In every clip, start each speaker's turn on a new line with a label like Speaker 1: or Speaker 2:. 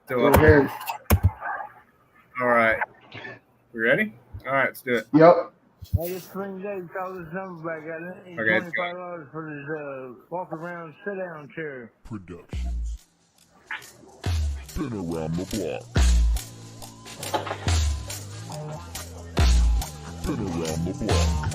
Speaker 1: Still
Speaker 2: Go
Speaker 1: up.
Speaker 2: ahead.
Speaker 1: All right. We ready? All right, let's do it.
Speaker 2: Yep.
Speaker 3: I just swing Dave, call this number back. I need
Speaker 1: Okay, it's
Speaker 3: $25 for this walk around sit down chair.
Speaker 4: Productions. Been around the block. Been around the block.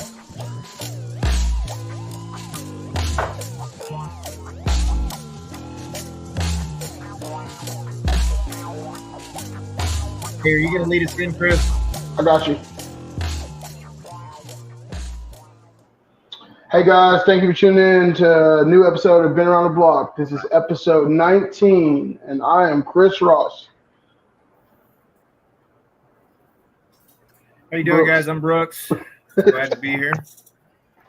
Speaker 1: Here, you gonna lead us in, Chris?
Speaker 2: I got you. Hey guys, thank you for tuning in to a new episode of Been Around the Block. This is episode 19, and I am Chris Ross.
Speaker 1: How you doing,
Speaker 2: Brooks.
Speaker 1: guys? I'm Brooks. Glad to be here.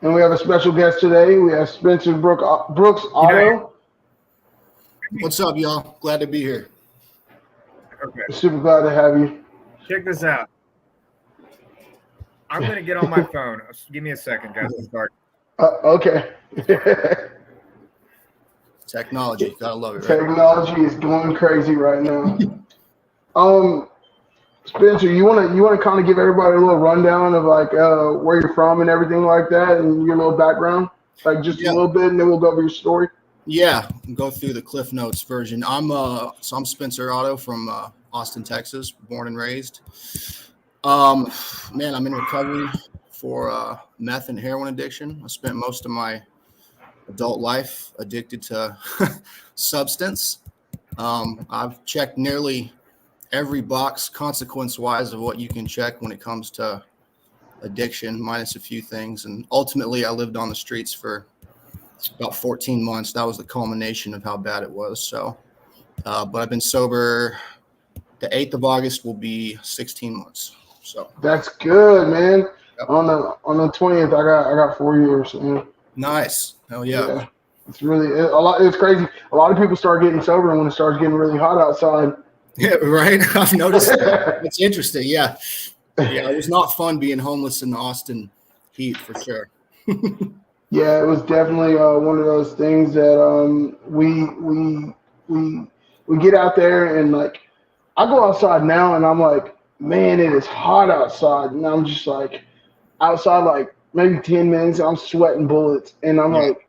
Speaker 2: And we have a special guest today. We have Spencer Brooks Otto.
Speaker 5: What's up, y'all? Glad to be here.
Speaker 1: Okay,
Speaker 2: Super glad to have you.
Speaker 1: check this out. I'm gonna get on my phone. Give me a second, guys. I'm sorry.
Speaker 2: Okay.
Speaker 5: Technology, gotta love it, right?
Speaker 2: Technology is going crazy right now. Spencer, you wanna kind of give everybody a little rundown of like where you're from and everything like that, and your little background, like just a little bit, and then we'll go over your story.
Speaker 5: Yeah, go through the Cliff Notes version. I'm Spencer Otto from Austin, Texas, born and raised. Man, I'm in recovery for meth and heroin addiction. I spent most of my adult life addicted to substance. I've checked nearly every box consequence-wise of what you can check when it comes to addiction, minus a few things. And ultimately, I lived on the streets for about 14 months. That was the culmination of how bad it was. So, but I've been sober. The 8th of August will be 16 months. So
Speaker 2: That's good, man.
Speaker 5: Yep.
Speaker 2: On the 20th, I got 4 years. Man.
Speaker 5: Nice. Hell yeah.
Speaker 2: It's really a lot. It's crazy. A lot of people start getting sober when it starts getting really hot outside.
Speaker 5: Yeah, right. I've noticed that. It's interesting. Yeah. Yeah, it was not fun being homeless in the Austin heat for sure.
Speaker 2: Yeah, it was definitely one of those things that we get out there, and like I go outside now and I'm like, man, it is hot outside, and I'm just like outside like maybe 10 minutes, I'm sweating bullets, and I'm like,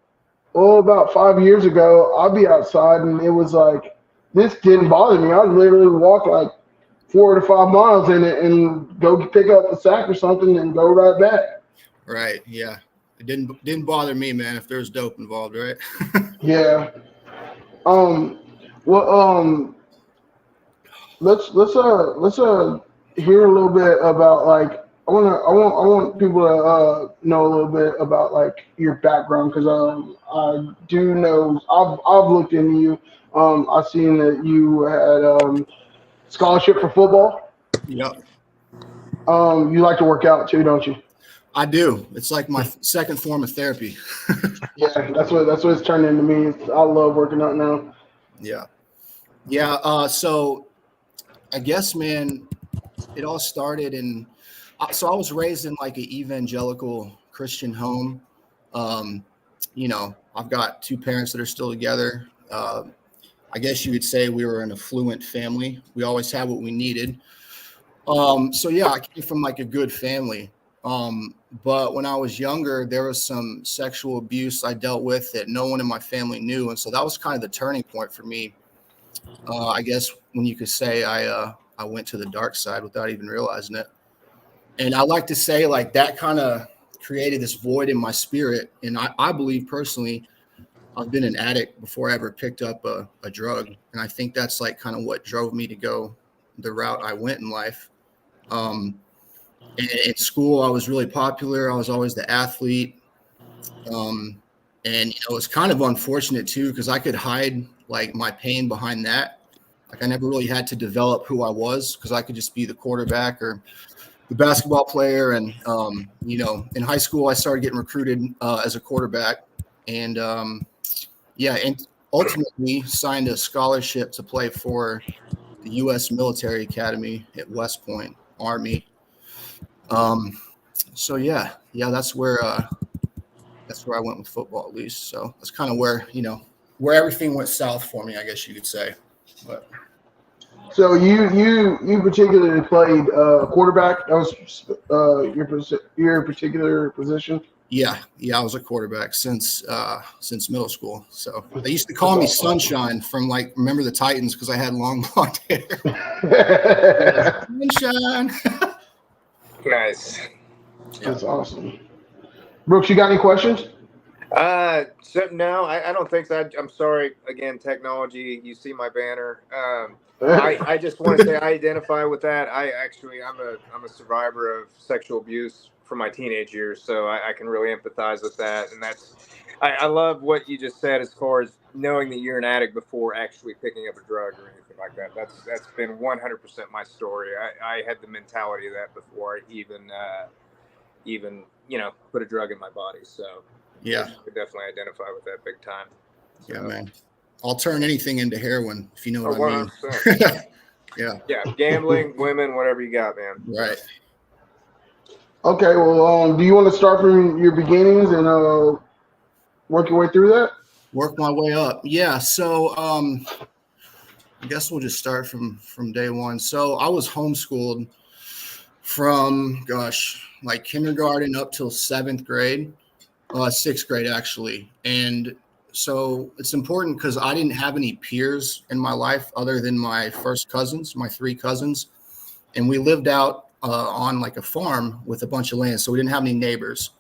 Speaker 2: oh, about 5 years ago, I'll be outside and it was like this didn't bother me. I'd literally walk like 4 to 5 miles in it and go pick up a sack or something and go right back.
Speaker 5: Right. Yeah. It didn't bother me, man, if there's dope involved, right?
Speaker 2: Yeah. Let's hear a little bit about like I want people to know a little bit about like your background, because I do know I've looked into you. I've seen that you had scholarship for football.
Speaker 5: Yep.
Speaker 2: You like to work out too, don't you?
Speaker 5: I do. It's like my second form of therapy.
Speaker 2: Yeah, that's what it's turned into me. I love working out now.
Speaker 5: Yeah. Yeah. So I guess, man, it all started in, so I was raised in like an evangelical Christian home. You know, I've got 2 parents that are still together. I guess you would say we were an affluent family. We always had what we needed. So yeah, I came from like a good family. But when I was younger, there was some sexual abuse I dealt with that no one in my family knew. And so that was kind of the turning point for me. I guess when you could say I went to the dark side without even realizing it. And I like to say like that kind of created this void in my spirit. And I believe personally, I've been an addict before I ever picked up a drug. And I think that's like kind of what drove me to go the route I went in life. In school, I was really popular. I was always the athlete. And it was kind of unfortunate too, because I could hide like my pain behind that. Like I never really had to develop who I was, because I could just be the quarterback or the basketball player. And, in high school, I started getting recruited as a quarterback, and and ultimately signed a scholarship to play for the U.S. Military Academy at West Point Army. So that's where I went with football, at least. So that's kind of where everything went south for me, I guess you could say. But
Speaker 2: So you particularly played quarterback. That was your particular position.
Speaker 5: Yeah, I was a quarterback since middle school. So they used to
Speaker 2: That's
Speaker 5: call me
Speaker 2: awesome.
Speaker 5: Sunshine from like remember the Titans because I had long blonde hair. Sunshine.
Speaker 1: Nice.
Speaker 2: That's awesome. Brooks, you got any questions?
Speaker 1: So no, I don't think so. I'm sorry again, technology. You see my banner. I just want to say I identify with that. I'm a survivor of sexual abuse from my teenage years, so I can really empathize with that. And I love what you just said as far as knowing that you're an addict before actually picking up a drug or anything like that. That's been 100% my story. I had the mentality of that before I even put a drug in my body. So
Speaker 5: Yeah,
Speaker 1: I could definitely identify with that big time. So,
Speaker 5: yeah, man. I'll turn anything into heroin if you know what I mean.
Speaker 1: 100%.
Speaker 5: Yeah,
Speaker 1: Gambling, women, whatever you got, man.
Speaker 5: right.
Speaker 2: Okay, well, do you want to start from your beginnings and work your way through that?
Speaker 5: Work my way up. Yeah. So I guess we'll just start from day one. So I was homeschooled from like kindergarten up till seventh grade, sixth grade actually. And so it's important because I didn't have any peers in my life other than my first cousins, my three cousins, and we lived out on like a farm with a bunch of land, so we didn't have any neighbors.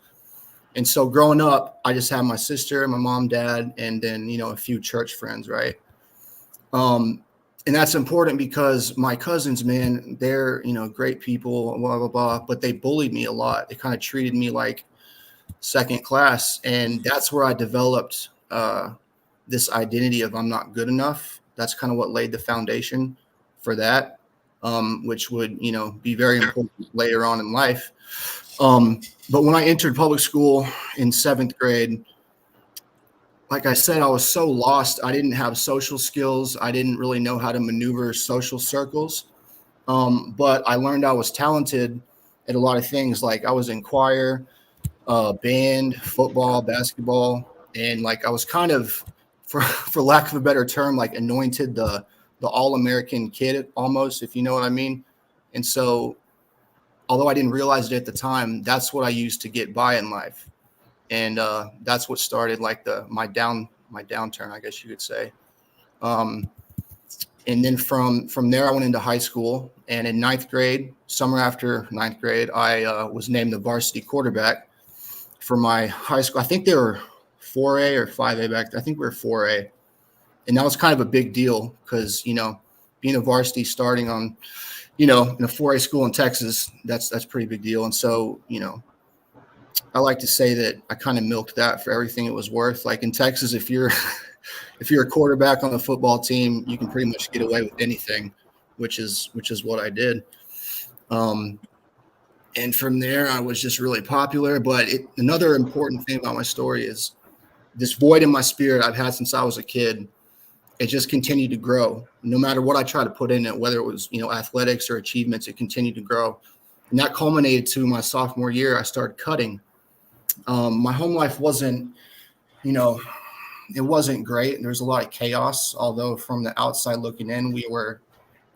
Speaker 5: And so growing up, I just had my sister, my mom, dad, and then a few church friends, right? And that's important because my cousins, man, they're great people, blah blah blah, but they bullied me a lot. They kind of treated me like second class, and that's where I developed this identity of I'm not good enough. That's kind of what laid the foundation for that, which would be very important later on in life. But when I entered public school in seventh grade, like I said, I was so lost. I didn't have social skills. I didn't really know how to maneuver social circles. But I learned I was talented at a lot of things. Like I was in choir, band, football, basketball, and like I was kind of, for lack of a better term, like anointed the all-American kid almost, if you know what I mean. And so, although I didn't realize it at the time, that's what I used to get by in life. And that's what started like my downturn, I guess you could say. And then from there, I went into high school. And in ninth grade, summer after ninth grade, I was named the varsity quarterback for my high school. I think they were 4A or 5A back then. I think we were 4A. And that was kind of a big deal because, being a varsity starting on, in a 4A school in Texas, that's pretty big deal. And so, I like to say that I kind of milked that for everything it was worth. Like in Texas, if you're a quarterback on the football team, you can pretty much get away with anything, which is what I did. And from there, I was just really popular. But another important thing about my story is this void in my spirit I've had since I was a kid. It just continued to grow. No matter what I tried to put in it, whether it was athletics or achievements, it continued to grow. And that culminated to my sophomore year. I started cutting. My home life wasn't, it wasn't great. There was a lot of chaos, although from the outside looking in, we were,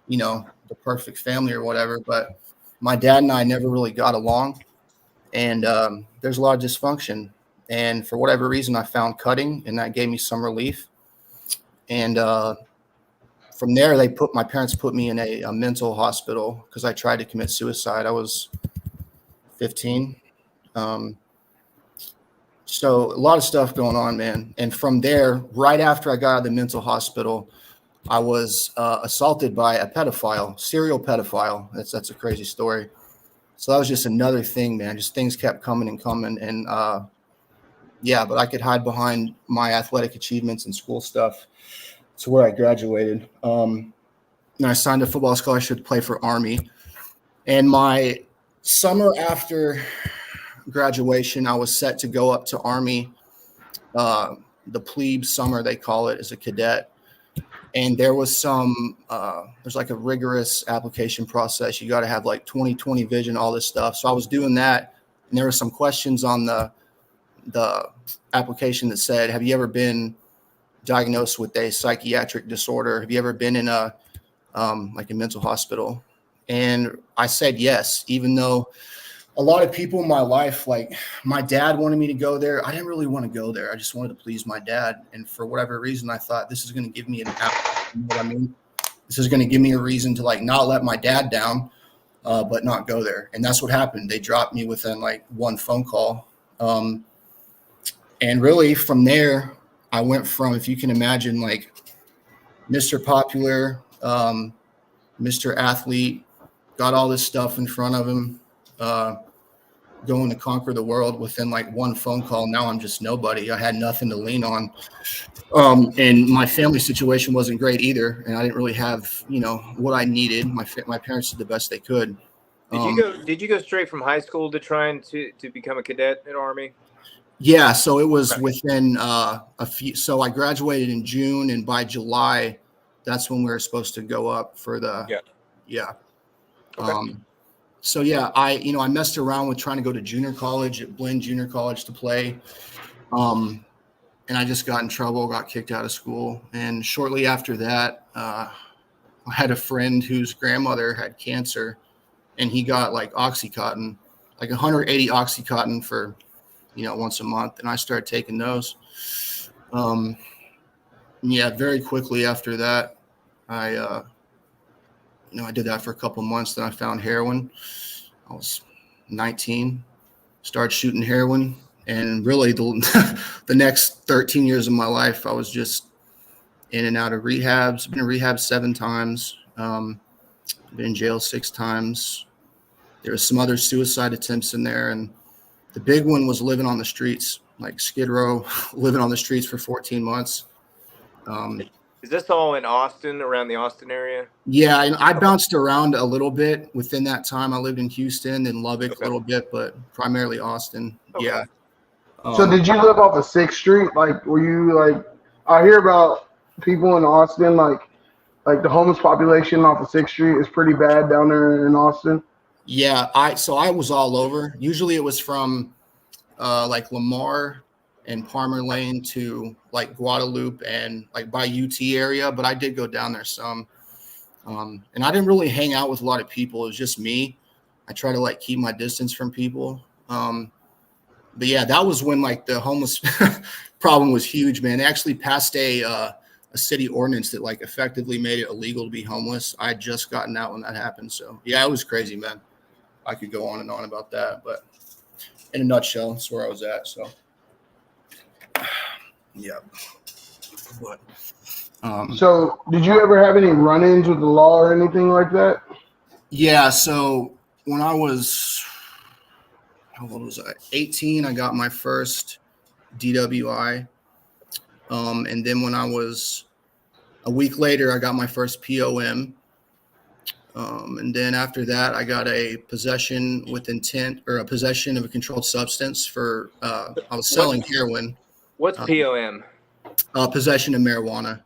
Speaker 5: the perfect family or whatever. But my dad and I never really got along. And there's a lot of dysfunction. And for whatever reason, I found cutting, and that gave me some relief. And from there, my parents put me in a mental hospital because I tried to commit suicide. I was 15. So a lot of stuff going on, man. And from there, right after I got out of the mental hospital, I was assaulted by a pedophile, serial pedophile. That's a crazy story. So that was just another thing, man. Just things kept coming and coming. And but I could hide behind my athletic achievements and school stuff. To where I graduated. And I signed a football scholarship to play for Army. And my summer after graduation, I was set to go up to Army, the plebe summer, they call it, as a cadet. And there was there's like a rigorous application process. You got to have like 20/20 vision, all this stuff. So I was doing that. And there were some questions on the application that said, have you ever been diagnosed with a psychiatric disorder? Have you ever been in a like a mental hospital. And I said yes, even though a lot of people in my life, like my dad wanted me to go there. I didn't really want to go there. I just wanted to please my dad. And for whatever reason, I thought this is going to give me an out. You know what I mean? This is going to give me a reason to like not let my dad down, but not go there. And that's what happened. They dropped me within like one phone call. And really from there, I went from, if you can imagine, like Mr. Popular, Mr. Athlete, got all this stuff in front of him, going to conquer the world within like one phone call. Now I'm just nobody. I had nothing to lean on. And my family situation wasn't great either. And I didn't really have, you know, what I needed. My parents did the best they could.
Speaker 1: Did you go straight from high school to trying to become a cadet in Army?
Speaker 5: Yeah. So it was within a few. So I graduated in June, and by July, that's when we were supposed to go up for the, yeah.
Speaker 1: Okay.
Speaker 5: So yeah, I messed around with trying to go to junior college at Blinn Junior College to play. And I just got in trouble, got kicked out of school. And shortly after that, I had a friend whose grandmother had cancer, and he got like Oxycontin, like 180 Oxycontin for, once a month. And I started taking those. Yeah, very quickly after that, I did that for a couple of months. Then I found heroin. I was 19, started shooting heroin. And really the next 13 years of my life, I was just in and out of rehabs. I've been in rehab 7 times. Been in jail 6 times. There was some other suicide attempts in there. And the big one was living on the streets, like Skid Row, living on the streets for 14 months.
Speaker 1: Is this all in Austin, around the Austin area?
Speaker 5: Yeah, and I bounced around a little bit within that time. I lived in Houston and Lubbock a little bit, but primarily Austin. Okay. Yeah.
Speaker 2: So did you live off of 6th Street? Like, were you like, I hear about people in Austin, like the homeless population off of 6th Street is pretty bad down there in Austin.
Speaker 5: Yeah, I was all over. Usually it was from like Lamar and Palmer Lane to like Guadalupe and like by UT area, but I did go down there some. And I didn't really hang out with a lot of people. It was just me. I try to like keep my distance from people. But yeah, that was when like the homeless problem was huge, man. They actually passed a city ordinance that like effectively made it illegal to be homeless. I had just gotten out when that happened. So yeah, it was crazy, man. I could go on and on about that, but in a nutshell, that's where I was at. So yeah. But
Speaker 2: so did you ever have any run-ins with the law or anything like that?
Speaker 5: Yeah, so when I was, how old was I? 18, I got my first DWI. And then when I was a week later, I got my first POM. And then after that, I got a possession with intent, or a possession of a controlled substance for, I was selling heroin.
Speaker 1: What's POM?
Speaker 5: Possession of marijuana.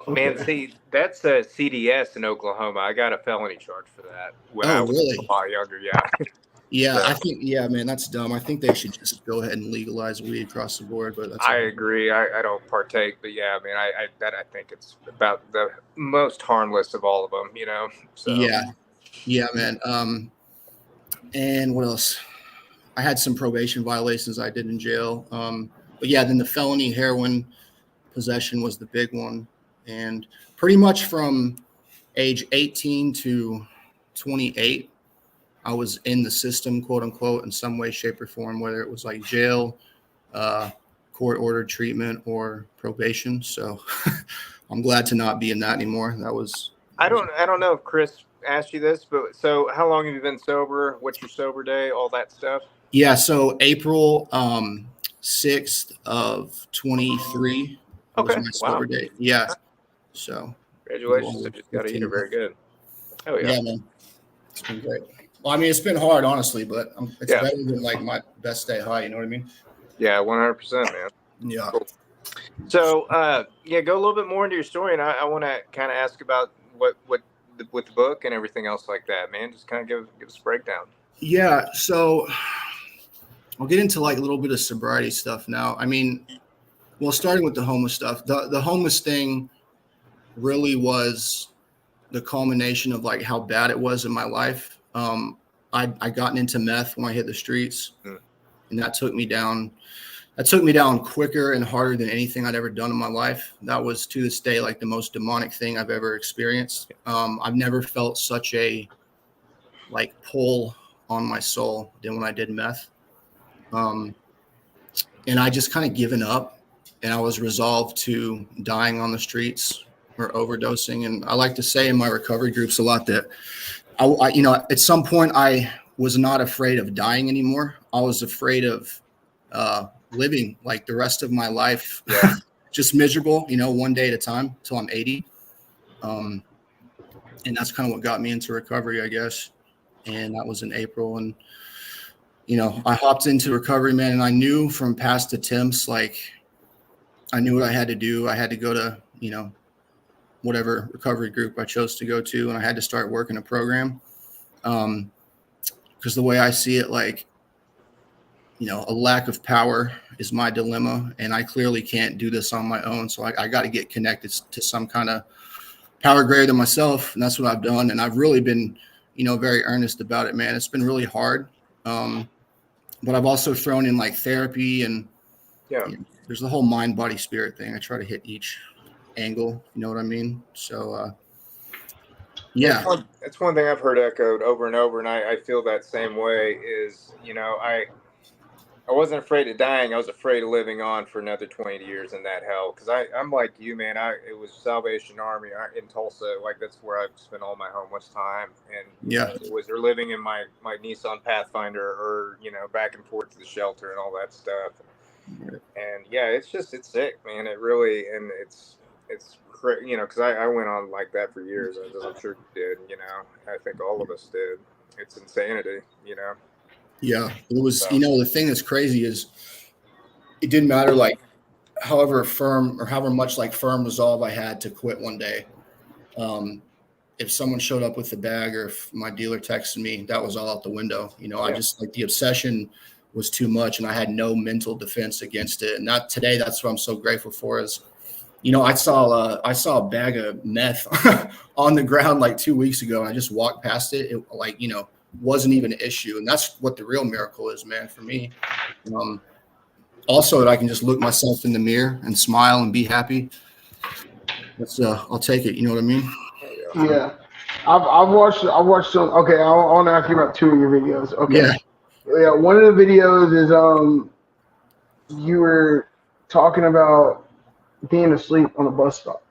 Speaker 1: Man, see, that's a CDS in Oklahoma. I got a felony charge for that when I was
Speaker 5: really?
Speaker 1: a lot younger. Yeah.
Speaker 5: Yeah, I think, man, that's dumb. I think they should just go ahead and legalize weed across the board. But that's
Speaker 1: I agree. I don't partake, but yeah, I mean, I think it's about the most harmless of all of them, So.
Speaker 5: Yeah, man. And what else? I had some probation violations I did in jail. But yeah, then the felony heroin possession was the big one. And pretty much from age 18 to 28, I was in the system, quote unquote, in some way, shape, or form, whether it was like jail, court-ordered treatment, or probation. So I'm glad to not be in that anymore. I
Speaker 1: don't know if Chris asked you this, but so how long have you been sober? What's your sober day? All that stuff?
Speaker 5: Yeah, so April 6th of 23 was my sober date. Yeah. So
Speaker 1: congratulations. I just got to eat it very good. Oh yeah.
Speaker 5: Yeah, man. It's been great. Well, I mean, it's been hard, honestly, but it's better than like my best day high. You know what I mean?
Speaker 1: Yeah, 100%, man.
Speaker 5: Yeah.
Speaker 1: Cool. So, go a little bit more into your story, and I want to kind of ask about what with the book and everything else like that, man. Just kind of give us a breakdown.
Speaker 5: Yeah. So I'll get into like a little bit of sobriety stuff now. I mean, well, starting with the homeless stuff, the homeless thing really was the culmination of like how bad it was in my life. I gotten into meth when I hit the streets, and that took me down. That took me down quicker and harder than anything I'd ever done in my life. That was, to this day, like the most demonic thing I've ever experienced. I've never felt such a like pull on my soul than when I did meth. And I just kind of given up, and I was resolved to dying on the streets or overdosing. And I like to say in my recovery groups a lot that I you know, at some point I was not afraid of dying anymore. I was afraid of living like the rest of my life, just miserable, you know, one day at a time till I'm 80. And that's kind of what got me into recovery, I guess. And that was in April. And, you know, I hopped into recovery, man. And I knew from past attempts, like I knew what I had to do. I had to go to, you know, whatever recovery group I chose to go to. And I had to start working a program. Because the way I see it, like, you know, a lack of power is my dilemma, and I clearly can't do this on my own. So I got to get connected to some kind of power greater than myself. And that's what I've done. And I've really been, you know, very earnest about it, man. It's been really hard. But I've also thrown in like therapy and you know, there's the whole mind, body, spirit thing. I try to hit each angle, you know what I mean? So, yeah.
Speaker 1: It's one thing I've heard echoed over and over. And I feel that same way is, you know, I wasn't afraid of dying. I was afraid of living on for another 20 years in that hell. Because I'm like you, man. It was Salvation Army in Tulsa. Like, that's where I've spent all my homeless time. And it was or living in my Nissan Pathfinder, or, you know, back and forth to the shelter and all that stuff. And yeah, it's sick, man. It really, and it's you know, because I went on like that for years, as I'm sure you did. You know, I think all of us did. It's insanity, you know.
Speaker 5: Yeah, it was, you know, the thing that's crazy is it didn't matter like however firm or however much like firm resolve I had to quit one day. If someone showed up with a bag, or if my dealer texted me, that was all out the window. You know, I just like the obsession was too much, and I had no mental defense against it. And not today, that's what I'm so grateful for is, you know, I saw a bag of meth on the ground like 2 weeks ago, and I just walked past it. It like, you know, wasn't even an issue. And that's what the real miracle is, man, for me. Also that I can just look myself in the mirror and smile and be happy. That's I'll take it. You know what I mean?
Speaker 2: Yeah. I've watched some. Okay, I want to ask you about two of your videos. Okay. Yeah. One of the videos is you were talking about being asleep on a bus stop.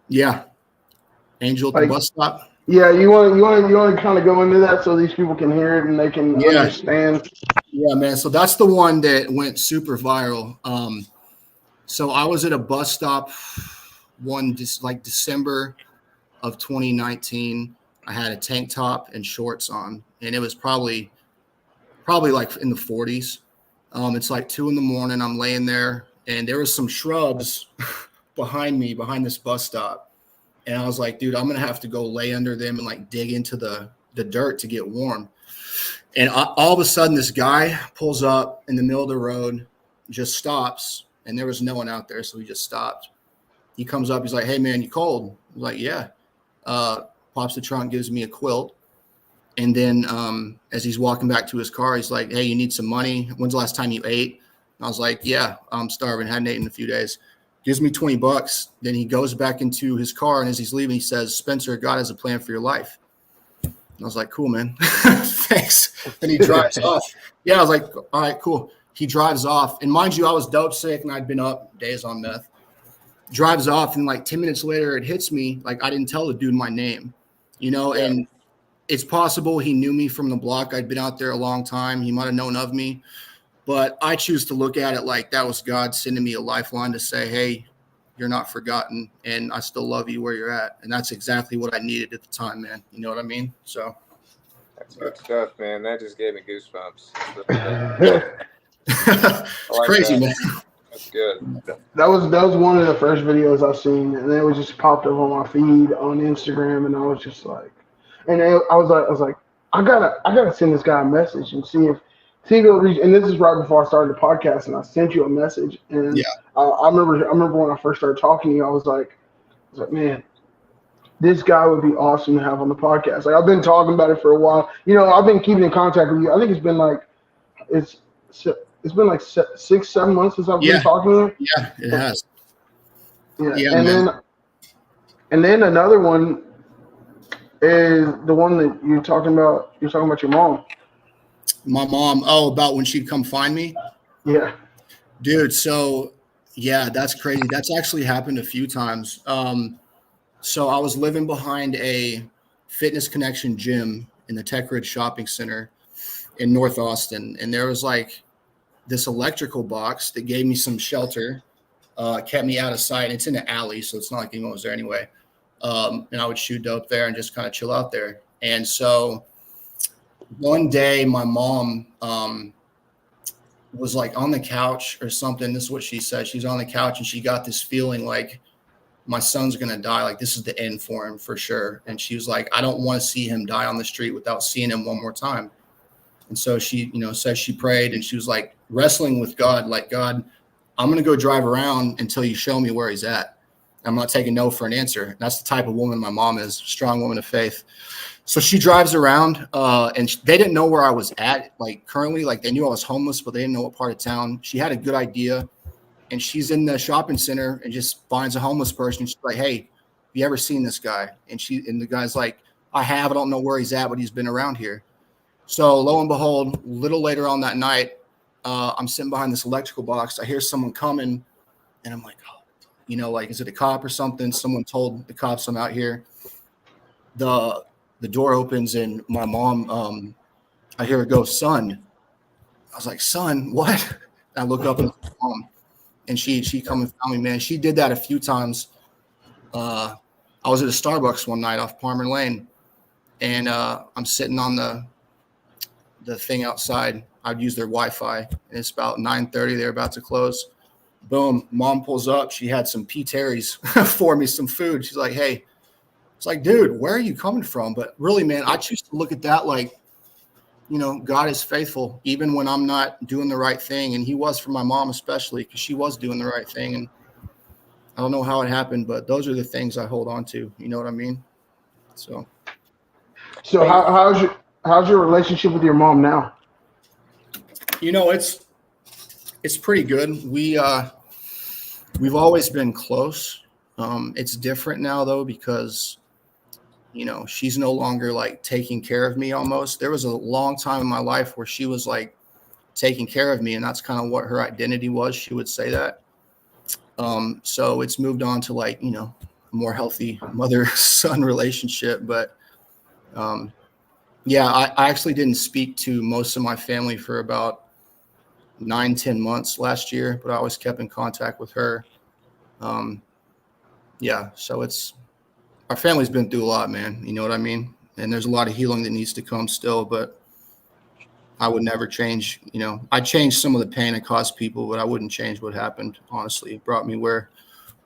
Speaker 5: Yeah. Angel at the bus stop.
Speaker 2: Yeah, you want to kind of go into that so these people can hear it and they can understand.
Speaker 5: Yeah, man. So that's the one that went super viral. So I was at a bus stop December of 2019. I had a tank top and shorts on, and it was probably like in the 40s. It's like 2 a.m. I'm laying there, and there was some shrubs behind this bus stop. And I was like, dude, I'm going to have to go lay under them and like dig into the dirt to get warm. And all of a sudden this guy pulls up in the middle of the road, just stops. And there was no one out there. So he just stopped. He comes up. He's like, hey man, you cold? I was like, yeah. Pops the trunk, gives me a quilt. And then as he's walking back to his car, he's like, hey, you need some money? When's the last time you ate? And I was like, yeah, I'm starving. Hadn't eaten in a few days. Gives me $20. Then he goes back into his car, and as he's leaving, he says, Spencer, God has a plan for your life. And I was like, cool, man. Thanks. And he drives off. Yeah, I was like, all right, cool. He drives off. And mind you, I was dope sick, and I'd been up days on meth. Drives off, and like 10 minutes later, it hits me. Like I didn't tell the dude my name, you know, and it's possible he knew me from the block. I'd been out there a long time. He might have known of me. But I choose to look at it like that was God sending me a lifeline to say, hey, you're not forgotten, and I still love you where you're at. And that's exactly what I needed at the time, man. You know what I mean? So
Speaker 1: that's good stuff, man. That just gave me goosebumps.
Speaker 5: It's crazy, man.
Speaker 1: That's good.
Speaker 2: That was one of the first videos I've seen, and it was just popped up on my feed on Instagram, and I was just like, and I was like, I gotta send this guy a message and see if he'll reach. And this is right before I started the podcast, and I sent you a message, and I remember when I first started talking to you, I was like, man, this guy would be awesome to have on the podcast. Like I've been talking about it for a while. You know, I've been keeping in contact with you. I think it's been like 6-7 months since I've been talking to you.
Speaker 5: Yeah, it has.
Speaker 2: Yeah,
Speaker 5: Yeah,
Speaker 2: and
Speaker 5: man.
Speaker 2: then another one is the one that you're talking about. You're talking about your mom.
Speaker 5: My mom. Oh, about when she'd come find me.
Speaker 2: Yeah.
Speaker 5: Dude, so yeah, that's crazy. That's actually happened a few times. So I was living behind a Fitness Connection gym in the Tech Ridge Shopping Center in North Austin, and there was like this electrical box that gave me some shelter, kept me out of sight. It's in an alley, so it's not like anyone was there anyway. And I would shoot dope there and just kind of chill out there. And so one day my mom was like on the couch or something. This is what she said. She's on the couch and she got this feeling like my son's going to die. Like this is the end for him for sure. And she was like, I don't want to see him die on the street without seeing him one more time. And so she, says she prayed and she was like wrestling with God, like, God, I'm going to go drive around until you show me where he's at. I'm not taking no for an answer. And that's the type of woman my mom is, strong woman of faith. So she drives around and they didn't know where I was at. Like currently, like they knew I was homeless, but they didn't know what part of town. She had a good idea and she's in the shopping center and just finds a homeless person. She's like, hey, have you ever seen this guy? And the guy's like, I have, I don't know where he's at, but he's been around here. So lo and behold, a little later on that night, I'm sitting behind this electrical box. I hear someone coming and I'm like, oh, like, is it a cop or something? Someone told the cops I'm out here. The door opens and my mom, I hear her go, son. I was like, son, what? I look up and mom, and she come and found me, man. She did that a few times. I was at a Starbucks one night off Palmer Lane, and I'm sitting on the thing outside. I'd use their Wi-Fi, and it's about 9:30. They're about to close. Boom, mom pulls up. She had some P. Terry's for me, some food. She's like, hey. It's like, dude, where are you coming from? But really, man, I choose to look at that like, God is faithful, even when I'm not doing the right thing. And he was for my mom, especially because she was doing the right thing. And I don't know how it happened, but those are the things I hold on to. You know what I mean? So
Speaker 2: how's your relationship with your mom now?
Speaker 5: It's pretty good. We've always been close. It's different now though, because she's no longer like taking care of me almost. There was a long time in my life where she was like taking care of me, and that's kind of what her identity was. She would say that. So it's moved on to like, a more healthy mother-son relationship. But yeah, I actually didn't speak to most of my family for about 9-10 months last year, but I always kept in contact with her. Yeah, so our family's been through a lot, man. You know what I mean? And there's a lot of healing that needs to come still, but I would never change. I changed some of the pain it caused people, but I wouldn't change what happened. Honestly, it brought me where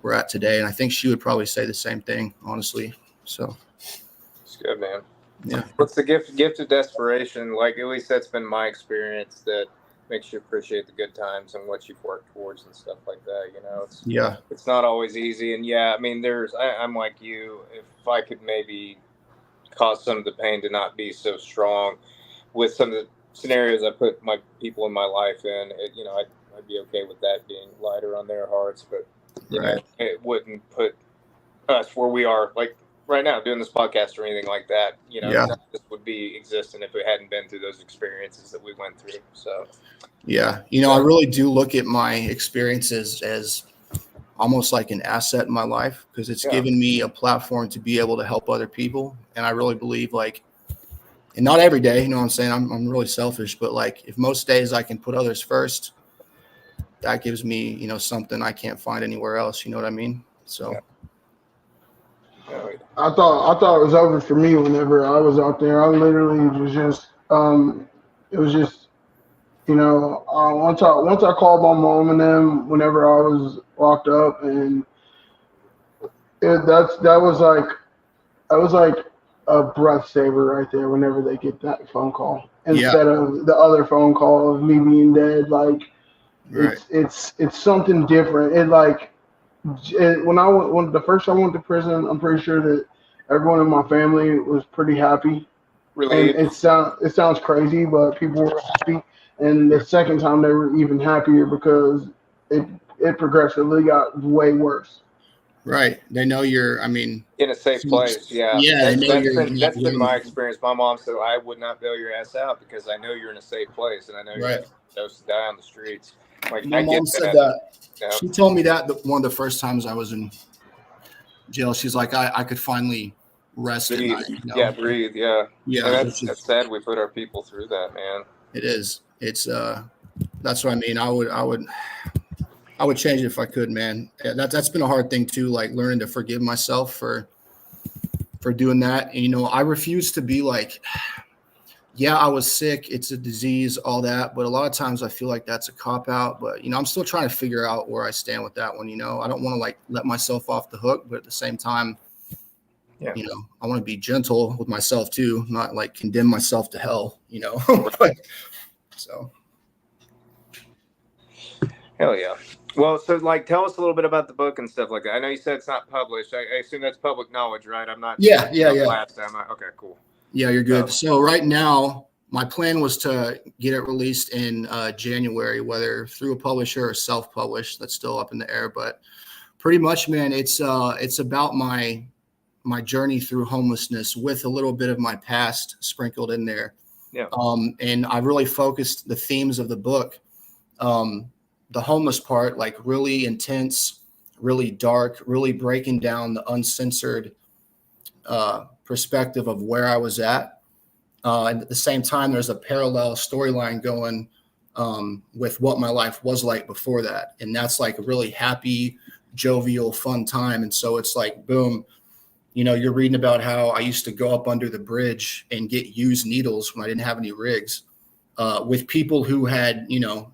Speaker 5: we're at today. And I think she would probably say the same thing, honestly. So
Speaker 1: It's good, man.
Speaker 5: Yeah.
Speaker 1: What's the gift of desperation? Like, at least that's been my experience, that makes you appreciate the good times and what you've worked towards and stuff like that. It's not always easy. And yeah, I mean, I'm like you. If I could maybe cause some of the pain to not be so strong with some of the scenarios I put my people in my life in, I'd be okay with that being lighter on their hearts. But it wouldn't put us where we are, like right now, doing this podcast or anything like that. None of this would be existent if we hadn't been through those experiences that we went through. So
Speaker 5: yeah, I really do look at my experiences as almost like an asset in my life, because it's given me a platform to be able to help other people. And I really believe, like, and not every day, you know what I'm saying? I'm really selfish, but like if most days I can put others first, that gives me, something I can't find anywhere else. You know what I mean? So
Speaker 2: I thought it was over for me whenever I was out there. I literally was just, it was just, once I called my mom and them whenever I was locked up, and that was like a breath saver right there whenever they get that phone call instead of the other phone call of me being dead. Like it's something different. It like when the first time I went to prison, I'm pretty sure that everyone in my family was pretty happy. And
Speaker 1: Relieved.
Speaker 2: it sounds crazy, but people were happy. And the second time they were even happier because it it progressively got way worse.
Speaker 5: Right. They know you're, I mean,
Speaker 1: In a safe place, yeah.
Speaker 5: yeah, they know you're not
Speaker 1: That's been
Speaker 5: doing
Speaker 1: my experience. My mom said I would not bail your ass out because I know you're in a safe place and I know you're
Speaker 5: right.
Speaker 1: not supposed to die on the streets. Like
Speaker 5: My
Speaker 1: I get
Speaker 5: mom said
Speaker 1: that.
Speaker 5: that.
Speaker 1: You know?
Speaker 5: She told me that one of the first times I was in jail. She's like, I could finally rest at
Speaker 1: Breathe.
Speaker 5: night. You know?
Speaker 1: Yeah, breathe. Yeah.
Speaker 5: Yeah.
Speaker 1: And that's sad. We put our people through that, man.
Speaker 5: It is. It's that's what I mean. I would change it if I could, man. Yeah, that's been a hard thing too, like learning to forgive myself for doing that. And I refuse to be like, yeah, I was sick, it's a disease, all that. But a lot of times I feel like that's a cop out. But I'm still trying to figure out where I stand with that one. I don't want to like let myself off the hook, but at the same time,
Speaker 1: Yeah.
Speaker 5: I want to be gentle with myself too, not like condemn myself to hell, So
Speaker 1: Hell yeah. Well, so like, tell us a little bit about the book and stuff like that. I know you said it's not published. I assume that's public knowledge, right? I'm not.
Speaker 5: Yeah.
Speaker 1: Last time. Okay, cool.
Speaker 5: Yeah, you're good. So right now, my plan was to get it released in January, whether through a publisher or self-published. That's still up in the air, but pretty much, man, it's about my journey through homelessness with a little bit of my past sprinkled in there.
Speaker 1: Yeah.
Speaker 5: And I really focused the themes of the book. The homeless part, like really intense, really dark, really breaking down the uncensored perspective of where I was at. And at the same time, there's a parallel storyline going with what my life was like before that. And that's like a really happy, jovial, fun time. And so it's like, boom, you're reading about how I used to go up under the bridge and get used needles when I didn't have any rigs. With people who had,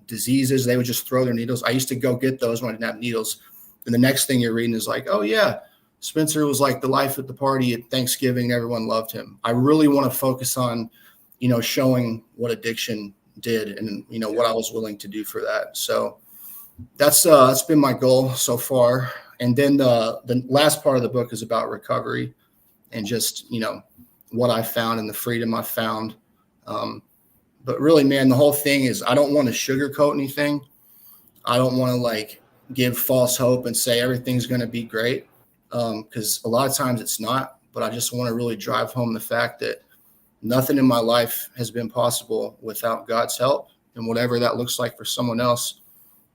Speaker 5: diseases, they would just throw their needles. I used to go get those when I didn't have needles. And the next thing you're reading is like, oh yeah, Spencer was like the life at the party at Thanksgiving. Everyone loved him. I really want to focus on, showing what addiction did and, what I was willing to do for that. So that's been my goal so far. And then the last part of the book is about recovery and just, what I found and the freedom I found. But really, man, the whole thing is I don't want to sugarcoat anything. I don't want to like give false hope and say everything's going to be great because a lot of times it's not. But I just want to really drive home the fact that nothing in my life has been possible without God's help. And whatever that looks like for someone else,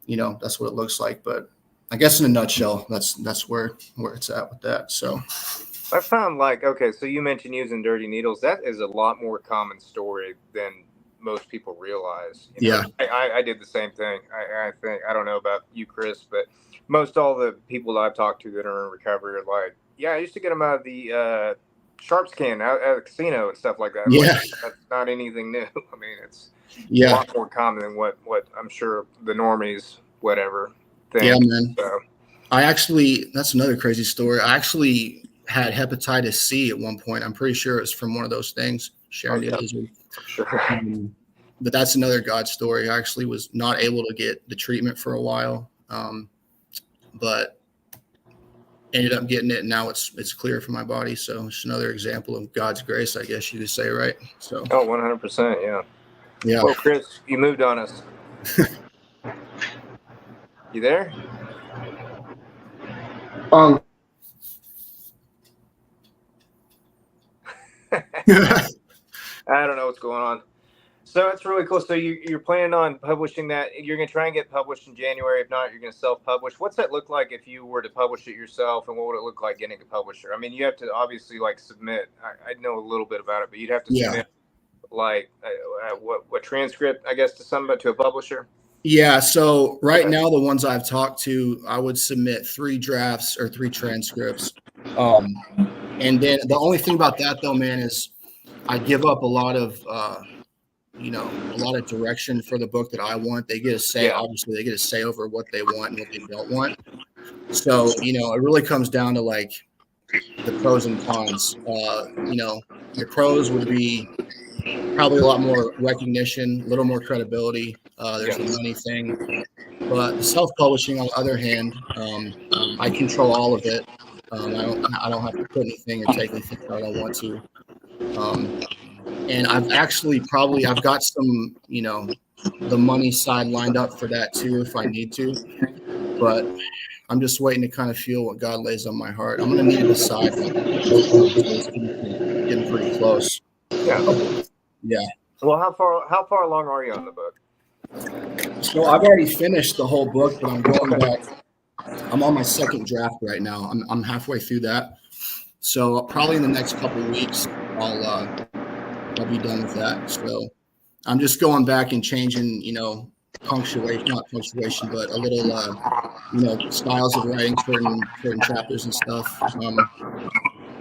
Speaker 5: that's what it looks like. But I guess in a nutshell, that's where it's at with that. So
Speaker 1: I found okay, so you mentioned using dirty needles. That is a lot more common story than most people realize.
Speaker 5: Yeah.
Speaker 1: I did the same thing. I think, I don't know about you, Chris, but most all the people that I've talked to that are in recovery are like, yeah, I used to get them out of the sharps can out at the casino and stuff like that.
Speaker 5: Yeah.
Speaker 1: Like, that's not anything new. I mean, it's a
Speaker 5: yeah,
Speaker 1: lot more common than what I'm sure the normies, whatever, think.
Speaker 5: yeah, man.
Speaker 1: So,
Speaker 5: That's another crazy story. I actually had hepatitis C at one point. I'm pretty sure it's from one of those things. Sharing the lizard.
Speaker 1: sure.
Speaker 5: But that's another God story. I actually was not able to get the treatment for a while, but ended up getting it, and now it's clear for my body. So it's another example of God's grace, I guess you could say, right? So.
Speaker 1: Oh, 100%. Yeah.
Speaker 5: Yeah.
Speaker 1: Well, Chris, you moved on us. You there? I don't know what's going on. So that's really cool. So you're planning on publishing that. You're going to try and get published in January. If not, you're going to self-publish. What's that look like if you were to publish it yourself? And what would it look like getting a publisher? I mean, you have to obviously like submit. I know a little bit about it, but you'd have to submit like what transcript, I guess, to a publisher.
Speaker 5: Yeah. So right now, the ones I've talked to, I would submit 3 drafts or 3 transcripts. And then the only thing about that though, man, is I give up a lot of, a lot of direction for the book that I want. They get a say, obviously they get a say over what they want and what they don't want. So, it really comes down to like the pros and cons. The pros would be probably a lot more recognition, a little more credibility. There's the money thing, but self-publishing on the other hand, I control all of it. I don't have to put anything or take anything out I don't want to. And I've got some, the money side lined up for that too if I need to. But I'm just waiting to kind of feel what God lays on my heart. I'm going to need to decide. It's getting pretty close.
Speaker 1: Yeah.
Speaker 5: Yeah.
Speaker 1: Well, how far along are you on the book?
Speaker 5: So I've already finished the whole book, but I'm going back. I'm on my second draft right now. I'm halfway through that. So probably in the next couple of weeks, I'll be done with that. So I'm just going back and changing, punctuation, not punctuation, but a little, styles of writing certain chapters and stuff.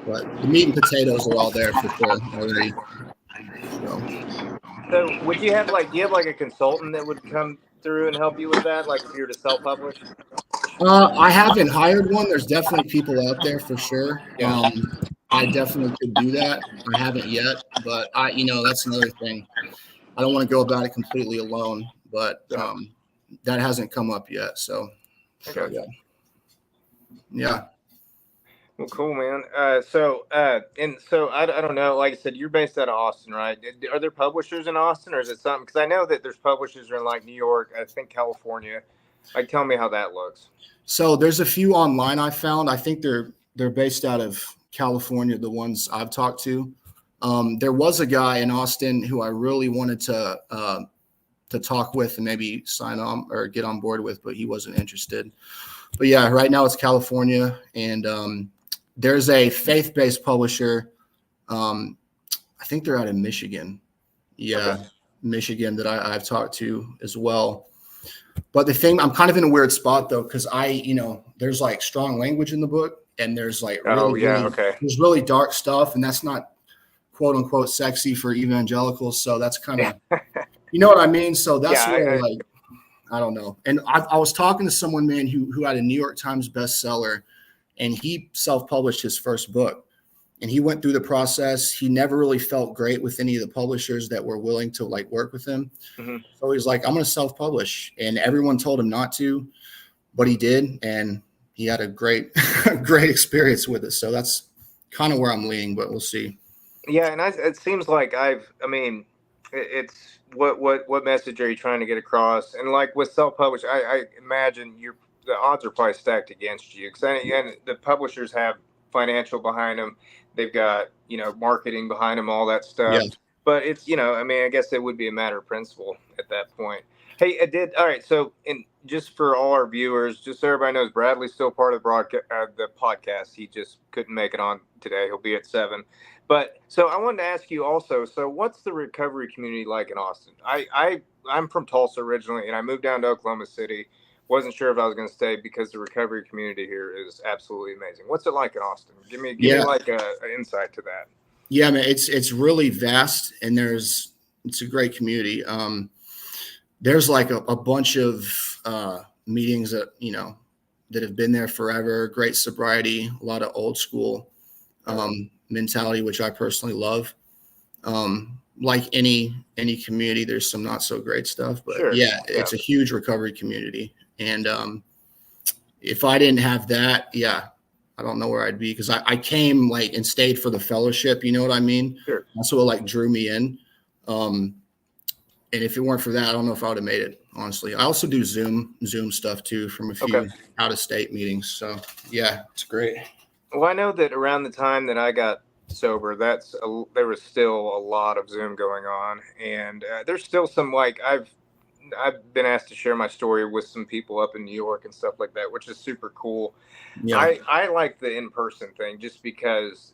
Speaker 5: But the meat and potatoes are all there for sure already.
Speaker 1: So would you have do you have a consultant that would come through and help you with that? Like if you were to self-publish?
Speaker 5: I haven't hired one. There's definitely people out there for sure.
Speaker 1: Yeah.
Speaker 5: I definitely could do that. I haven't yet, but that's another thing. I don't want to go about it completely alone, but that hasn't come up yet. So yeah.
Speaker 1: Well, cool, man. So I don't know. Like I said, you're based out of Austin, right? Are there publishers in Austin, or is it something? Because I know that there's publishers in New York, I think California. Tell me how that looks.
Speaker 5: So there's a few online I found. I think they're based out of California, the ones I've talked to. There was a guy in Austin who I really wanted to talk with and maybe sign on or get on board with, but he wasn't interested. But yeah, right now it's California, and there's a faith-based publisher. I think they're out of Michigan. Yeah, okay. Michigan that I've talked to as well. But the thing, I'm kind of in a weird spot though, because there's strong language in the book, and there's there's really dark stuff, and that's not quote unquote sexy for evangelicals. So that's kind of, you know what I mean? So that's where I don't know. And I was talking to someone, man, who had a New York Times bestseller, and he self-published his first book, and he went through the process. He never really felt great with any of the publishers that were willing to work with him. Mm-hmm. So he's like, I'm going to self-publish, and everyone told him not to, but he did. And he had a great, great experience with it. So that's kind of where I'm leaning, but we'll see.
Speaker 1: Yeah. And it seems like it's what message are you trying to get across? And with self-publish, I imagine the odds are probably stacked against you, because the publishers have financial behind them. They've got, marketing behind them, all that stuff. Yeah. But it's, I guess it would be a matter of principle at that point. Hey, all right. So, just for all our viewers, just so everybody knows, Bradley's still part of the podcast. He just couldn't make it on today. He'll be at 7. But so I wanted to ask you also, so what's the recovery community like in Austin? I'm from Tulsa originally, and I moved down to Oklahoma City. Wasn't sure if I was going to stay because the recovery community here is absolutely amazing. What's it like in Austin? Give me an insight to that.
Speaker 5: Yeah, man, it's really vast, and it's a great community. There's a bunch of meetings that that have been there forever. Great sobriety, a lot of old school mentality, which I personally love. Like any community, there's some not so great stuff, but it's a huge recovery community. And if I didn't have that, I don't know where I'd be, because I came and stayed for the fellowship. You know what I mean?
Speaker 1: Sure.
Speaker 5: That's what drew me in. And if it weren't for that, I don't know if I would have made it, honestly. I also do Zoom stuff too from a few out of state meetings. So yeah, it's great.
Speaker 1: Well, I know that around the time that I got sober, there was still a lot of Zoom going on, and there's still some I've been asked to share my story with some people up in New York and stuff like that, which is super cool. Yeah. I like the in-person thing just because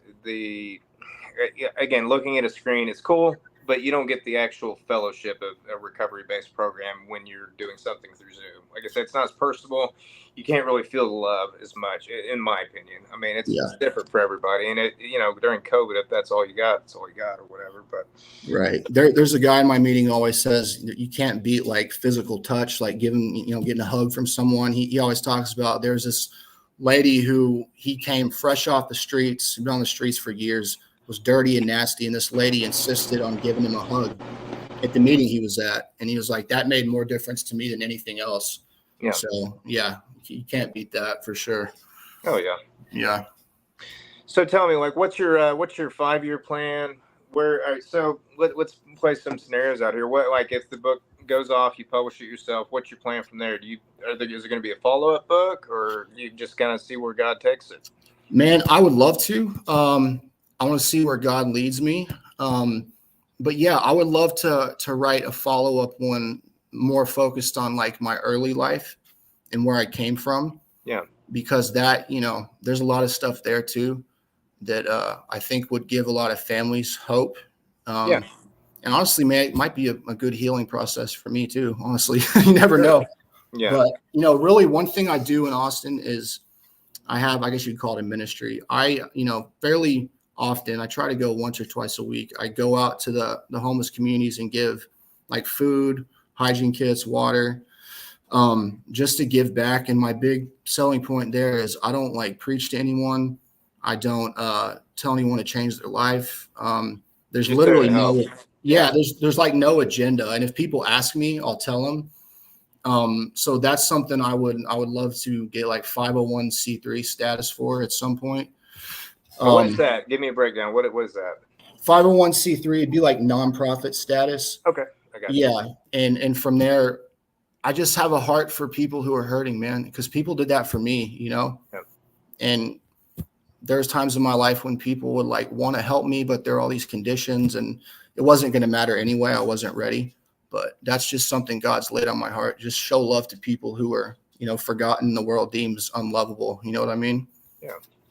Speaker 1: again, looking at a screen is cool, but you don't get the actual fellowship of a recovery-based program when you're doing something through Zoom. Like I said, it's not as personable. You can't really feel the love as much, in my opinion. I mean, it's different for everybody. And during COVID, if that's all you got, it's all you got, or whatever. But
Speaker 5: right. There's a guy in my meeting who always says you can't beat physical touch, getting a hug from someone. He always talks about, there's this lady who he came fresh off the streets, been on the streets for years, was dirty and nasty, and this lady insisted on giving him a hug at the meeting he was at, and he was like, that made more difference to me than anything else. Yeah. So yeah, you can't beat that for sure.
Speaker 1: Oh yeah.
Speaker 5: Yeah.
Speaker 1: So tell me, like, what's your 5-year plan? Where so let's play some scenarios out here. What, like, if the book goes off, you publish it yourself, what's your plan from there? Is it going to be a follow-up book, or you just kind of see where God takes it?
Speaker 5: Man, I would love to. I want to see where God leads me. But yeah, I would love to write a follow-up one more focused on like my early life and where I came from.
Speaker 1: Yeah.
Speaker 5: Because that, there's a lot of stuff there too that I think would give a lot of families hope.
Speaker 1: Yeah.
Speaker 5: And honestly, man, it might be a good healing process for me too. Honestly, you never know.
Speaker 1: Yeah.
Speaker 5: But, really one thing I do in Austin is I guess you'd call it a ministry. Fairly often, I try to go once or twice a week. I go out to the homeless communities and give like food, hygiene kits, water, just to give back. And my big selling point there is I don't like preach to anyone. I don't tell anyone to change their life. There's
Speaker 1: Just
Speaker 5: literally
Speaker 1: there to help.
Speaker 5: there's like no agenda. And if people ask me, I'll tell them. So that's something I would love to get like 501c3 status for at some point.
Speaker 1: What is that? Give me a breakdown. What is that?
Speaker 5: 501c3, it'd be like nonprofit status.
Speaker 1: Okay. I got you.
Speaker 5: Yeah. And from there, I just have a heart for people who are hurting, man, because people did that for me,
Speaker 1: Yeah.
Speaker 5: and there's times in my life when people would like want to help me, but there are all these conditions and it wasn't going to matter anyway. I wasn't ready, but that's just something God's laid on my heart. Just show love to people who are, forgotten, the world deems unlovable. You know what I mean?
Speaker 1: Yeah.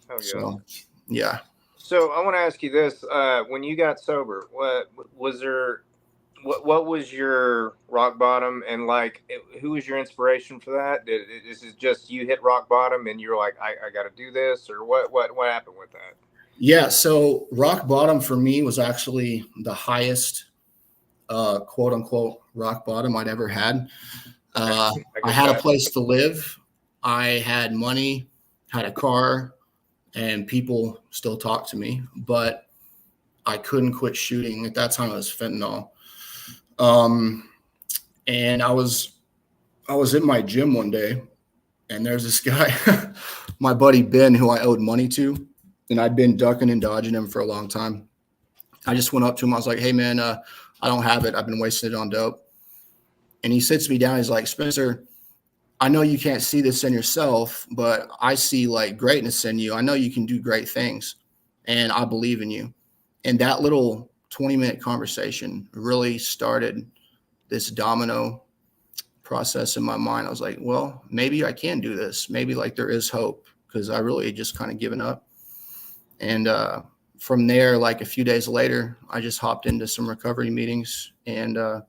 Speaker 1: Oh, yeah.
Speaker 5: So, yeah.
Speaker 1: So I want to ask you this: when you got sober, what was your rock bottom, and like, who was your inspiration for that? Is it just you hit rock bottom and you're like, I got to do this, or what happened with that?
Speaker 5: Yeah. So rock bottom for me was actually the highest, quote unquote, rock bottom I'd ever had. I had a place to live. I had money, had a car, and people still talk to me, but I couldn't quit shooting. At that time, it was fentanyl. And I was in my gym one day, and there's this guy, my buddy Ben, who I owed money to, and I'd been ducking and dodging him for a long time. I just went up to him. I was like, "Hey man, I don't have it. I've been wasting it on dope." And he sits me down. He's like, "Spencer, I know you can't see this in yourself, but I see like greatness in you. I know you can do great things, and I believe in you." And that little 20-minute conversation really started this domino process in my mind. I was like, well, maybe I can do this. Maybe like there is hope, because I really just kind of given up. And from there, like a few days later, I just hopped into some recovery meetings, and the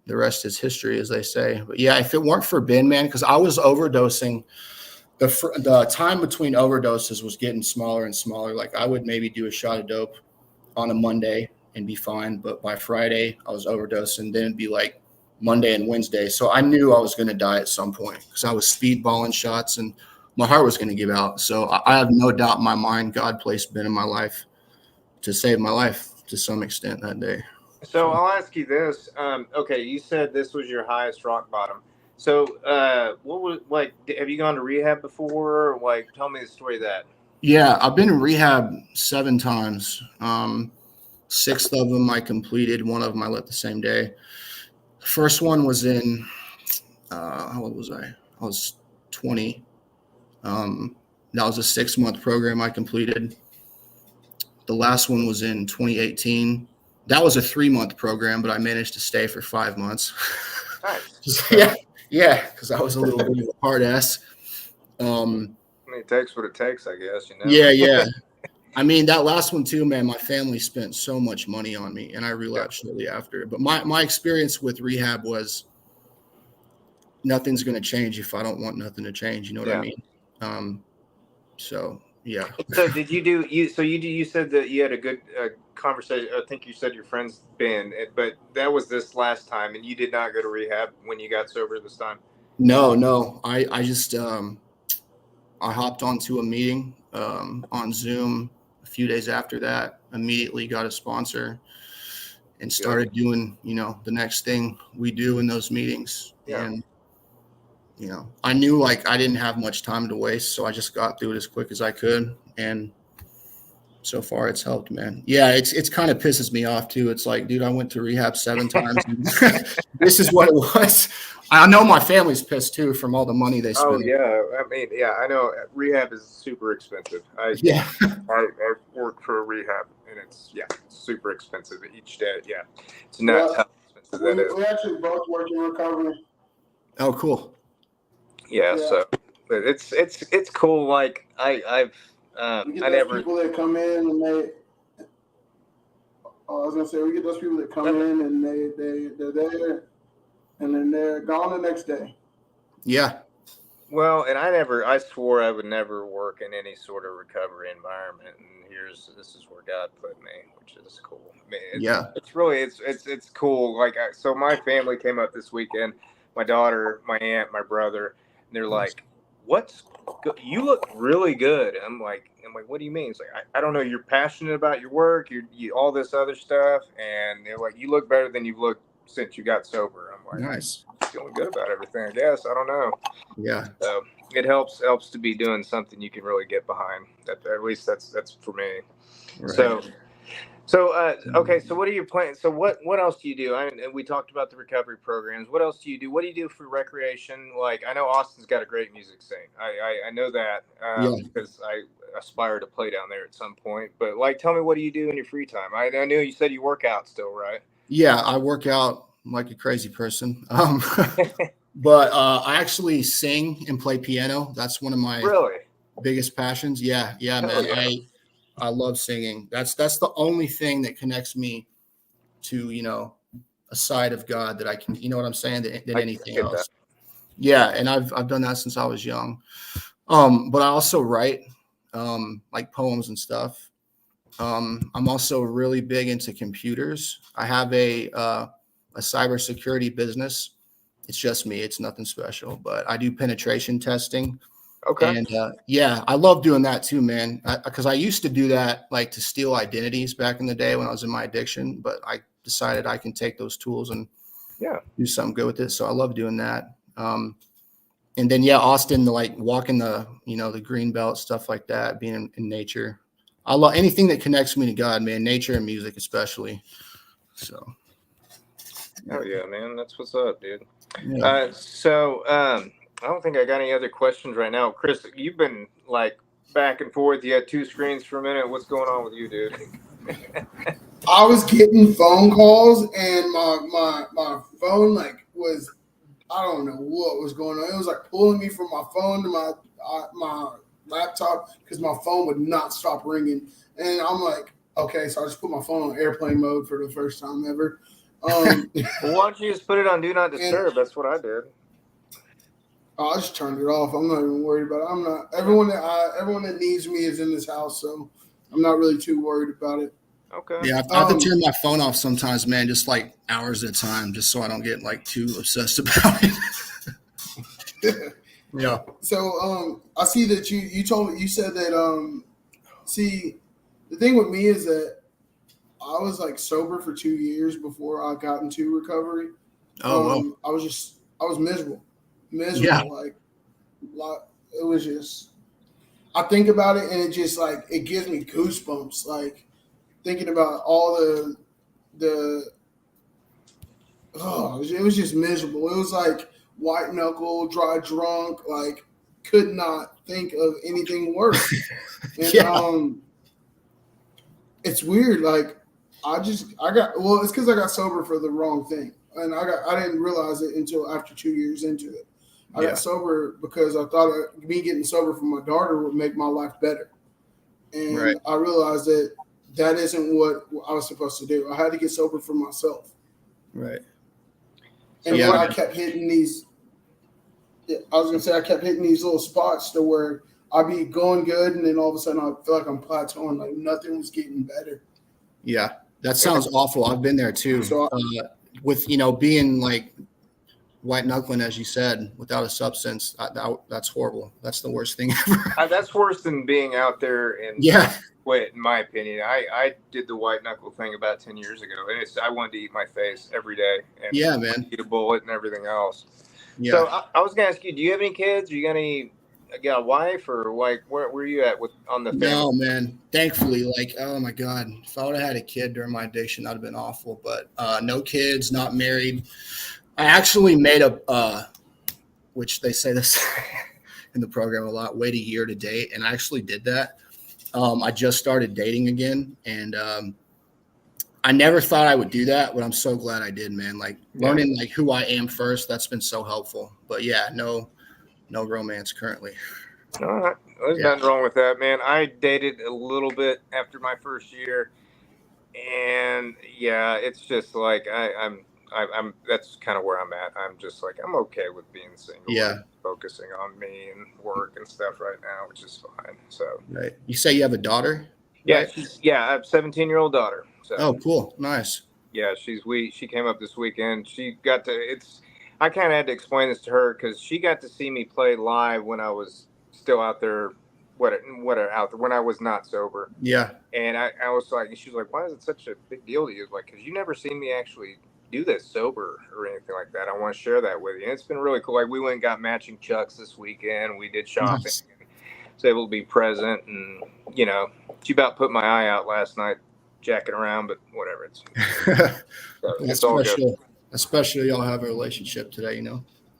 Speaker 5: rest is history, as they say. But yeah, if it weren't for Ben, man, because I was overdosing, the time between overdoses was getting smaller and smaller. Like I would maybe do a shot of dope on a Monday and be fine, but by Friday I was overdosing. Then it'd be like Monday and Wednesday. So I knew I was going to die at some point, because I was speedballing shots and my heart was going to give out. So I have no doubt in my mind God placed Ben in my life to save my life to some extent that day.
Speaker 1: So I'll ask you this. Okay, you said this was your highest rock bottom. So what was, like, have you gone to rehab before? Like, tell me the story of that.
Speaker 5: Yeah, I've been in rehab 7 times. 6 of them I completed. 1 of them I left the same day. The first one was in, how old was I? I was 20. That was a 6-month program I completed. The last one was in 2018. That was a 3-month program, but I managed to stay for 5 months.
Speaker 1: Nice.
Speaker 5: Yeah, because I was a little bit of a hard ass.
Speaker 1: I mean, it takes what it takes, I guess.
Speaker 5: Yeah. I mean, that last one too, man, my family spent so much money on me, and I relapsed shortly after. But my experience with rehab was nothing's going to change if I don't want nothing to change. You know what I mean? So, yeah.
Speaker 1: So did you said that you had a good conversation. I think you said your friend's Ben, but that was this last time, and you did not go to rehab when you got sober this time?
Speaker 5: No. I just I hopped onto a meeting on Zoom a few days after that, immediately got a sponsor and started doing, the next thing we do in those meetings. Yeah. And, I knew like I didn't have much time to waste, so I just got through it as quick as I could. And so far it's helped, man. Yeah, it's kind of pisses me off too. It's like, dude, I went to rehab 7 times. And this is what it was. I know my family's pissed too from all the money they spent.
Speaker 1: Oh yeah, I mean, yeah, I know rehab is super expensive.
Speaker 5: Yeah.
Speaker 1: I work for a rehab, and it's super expensive each day. Yeah, it's nuts how expensive that is.
Speaker 2: We actually both work in recovery.
Speaker 5: Oh, cool.
Speaker 1: Yeah, so but it's cool. Like I've
Speaker 2: We get
Speaker 1: I
Speaker 2: those
Speaker 1: never.
Speaker 2: people that come in and they. I was gonna say we get those people that come in and they're there, and then they're gone the next day.
Speaker 5: Yeah.
Speaker 1: Well, and I swore I would never work in any sort of recovery environment, and this is where God put me, which is cool. I mean, it's really it's cool. Like so, my family came up this weekend. My daughter, my aunt, my brother, and they're like, you look really good. I'm like, what do you mean? It's like, I don't know. You're passionate about your work. You all this other stuff. And they're like, you look better than you've looked since you got sober. I'm like,
Speaker 5: nice.
Speaker 1: I'm feeling good about everything, I guess. I don't know.
Speaker 5: Yeah.
Speaker 1: So it helps to be doing something you can really get behind. At least that's for me. Right. So okay. So what are your plans? So what else do you do? And we talked about the recovery programs. What else do you do? What do you do for recreation? Like I know Austin's got a great music scene. I know that because I aspire to play down there at some point. But like, tell me, what do you do in your free time? I know you said you work out still, right?
Speaker 5: Yeah, I work out like a crazy person. But I actually sing and play piano. That's one of my biggest passions. Yeah, man. Yeah. I love singing. That's the only thing that connects me to, a side of God that I can, you know what I'm saying, than anything else. That. Yeah, and I've done that since I was young. But I also write like poems and stuff. I'm also really big into computers. I have a cybersecurity business. It's just me. It's nothing special, but I do penetration testing. Okay. And I love doing that too, man. Because I used to do that like to steal identities back in the day when I was in my addiction, but I decided I can take those tools and do something good with it. So I love doing that. And then Austin, like walking the the green belt, stuff like that, being in nature. I love anything that connects me to God, man. Nature and music, especially. So.
Speaker 1: Oh yeah, man, that's what's up, dude. Yeah. I don't think I got any other questions right now. Chris, you've been like back and forth. You had 2 screens for a minute. What's going on with you, dude?
Speaker 2: I was getting phone calls and my phone was, I don't know what was going on. It was like pulling me from my phone to my laptop because my phone would not stop ringing. And I'm like, okay, so I just put my phone on airplane mode for the first time ever.
Speaker 1: Well, why don't you just put it on Do Not Disturb? That's what I did.
Speaker 2: I just turned it off. I'm not even worried about it. I'm not. Everyone that needs me is in this house, so I'm not really too worried about it.
Speaker 1: Okay.
Speaker 5: Yeah, I have to turn my phone off sometimes, man, just like hours at a time, just so I don't get like too obsessed about it. Yeah.
Speaker 2: So I see that you said that see, the thing with me is that I was like sober for 2 years before I got into recovery.
Speaker 5: Oh,
Speaker 2: I was miserable.
Speaker 5: Yeah.
Speaker 2: Like it was just, I think about it and it just like, it gives me goosebumps. Like thinking about all it was just miserable. It was like white knuckle, dry drunk, like could not think of anything worse. And it's weird. Like it's because I got sober for the wrong thing. And I didn't realize it until after 2 years into it. I got sober because I thought me getting sober for my daughter would make my life better. And I realized that isn't what I was supposed to do. I had to get sober for myself.
Speaker 5: Right.
Speaker 2: And then I kept hitting these, I kept hitting these little spots to where I'd be going good. And then all of a sudden I feel like I'm plateauing, like nothing was getting better.
Speaker 5: Yeah. That sounds awful. I've been there too. So, with, being like white knuckling, as you said, without a substance, that's horrible. That's the worst thing ever.
Speaker 1: That's worse than being out there and quit, in my opinion. I did the white knuckle thing about 10 years ago, and I wanted to eat my face every day and
Speaker 5: man,
Speaker 1: eat a bullet and everything else.
Speaker 5: Yeah.
Speaker 1: So I was gonna ask you, do you have any kids? You got any got a wife, or like where were you at with on the family?
Speaker 5: No, man. Thankfully, like, oh my God, if I would have had a kid during my addiction, that'd have been awful. But no kids, not married. I actually made which they say this in the program a lot, wait a year to date, and I actually did that. I just started dating again, and I never thought I would do that, but I'm so glad I did, man. Like learning like who I am first, that's been so helpful. But yeah, no romance currently.
Speaker 1: All right. There's nothing wrong with that, man. I dated a little bit after my first year, and yeah, it's just like I'm that's kind of where I'm at. I'm just like I'm okay with being single.
Speaker 5: Yeah.
Speaker 1: And focusing on me and work and stuff right now, which is fine. So
Speaker 5: Right. You say you have a daughter?
Speaker 1: yeah,
Speaker 5: Right?
Speaker 1: I have a 17-year-old daughter. So
Speaker 5: Oh, cool. Nice.
Speaker 1: yeah, she came up this weekend. She got to I kind of had to explain this to her because she got to see me play live when I was still out there, out there when I was not sober.
Speaker 5: Yeah.
Speaker 1: And I was like, she was like, why is it such a big deal to you? Like, because you never seen me actually do this sober or anything like that. I want to share that with you. And it's been really cool. Like, we went and got matching Chucks this weekend. We did shopping.
Speaker 5: Nice.
Speaker 1: Was able to be present, and she about put my eye out last night, jacking around, but whatever. It's all good.
Speaker 5: Especially y'all have a relationship today,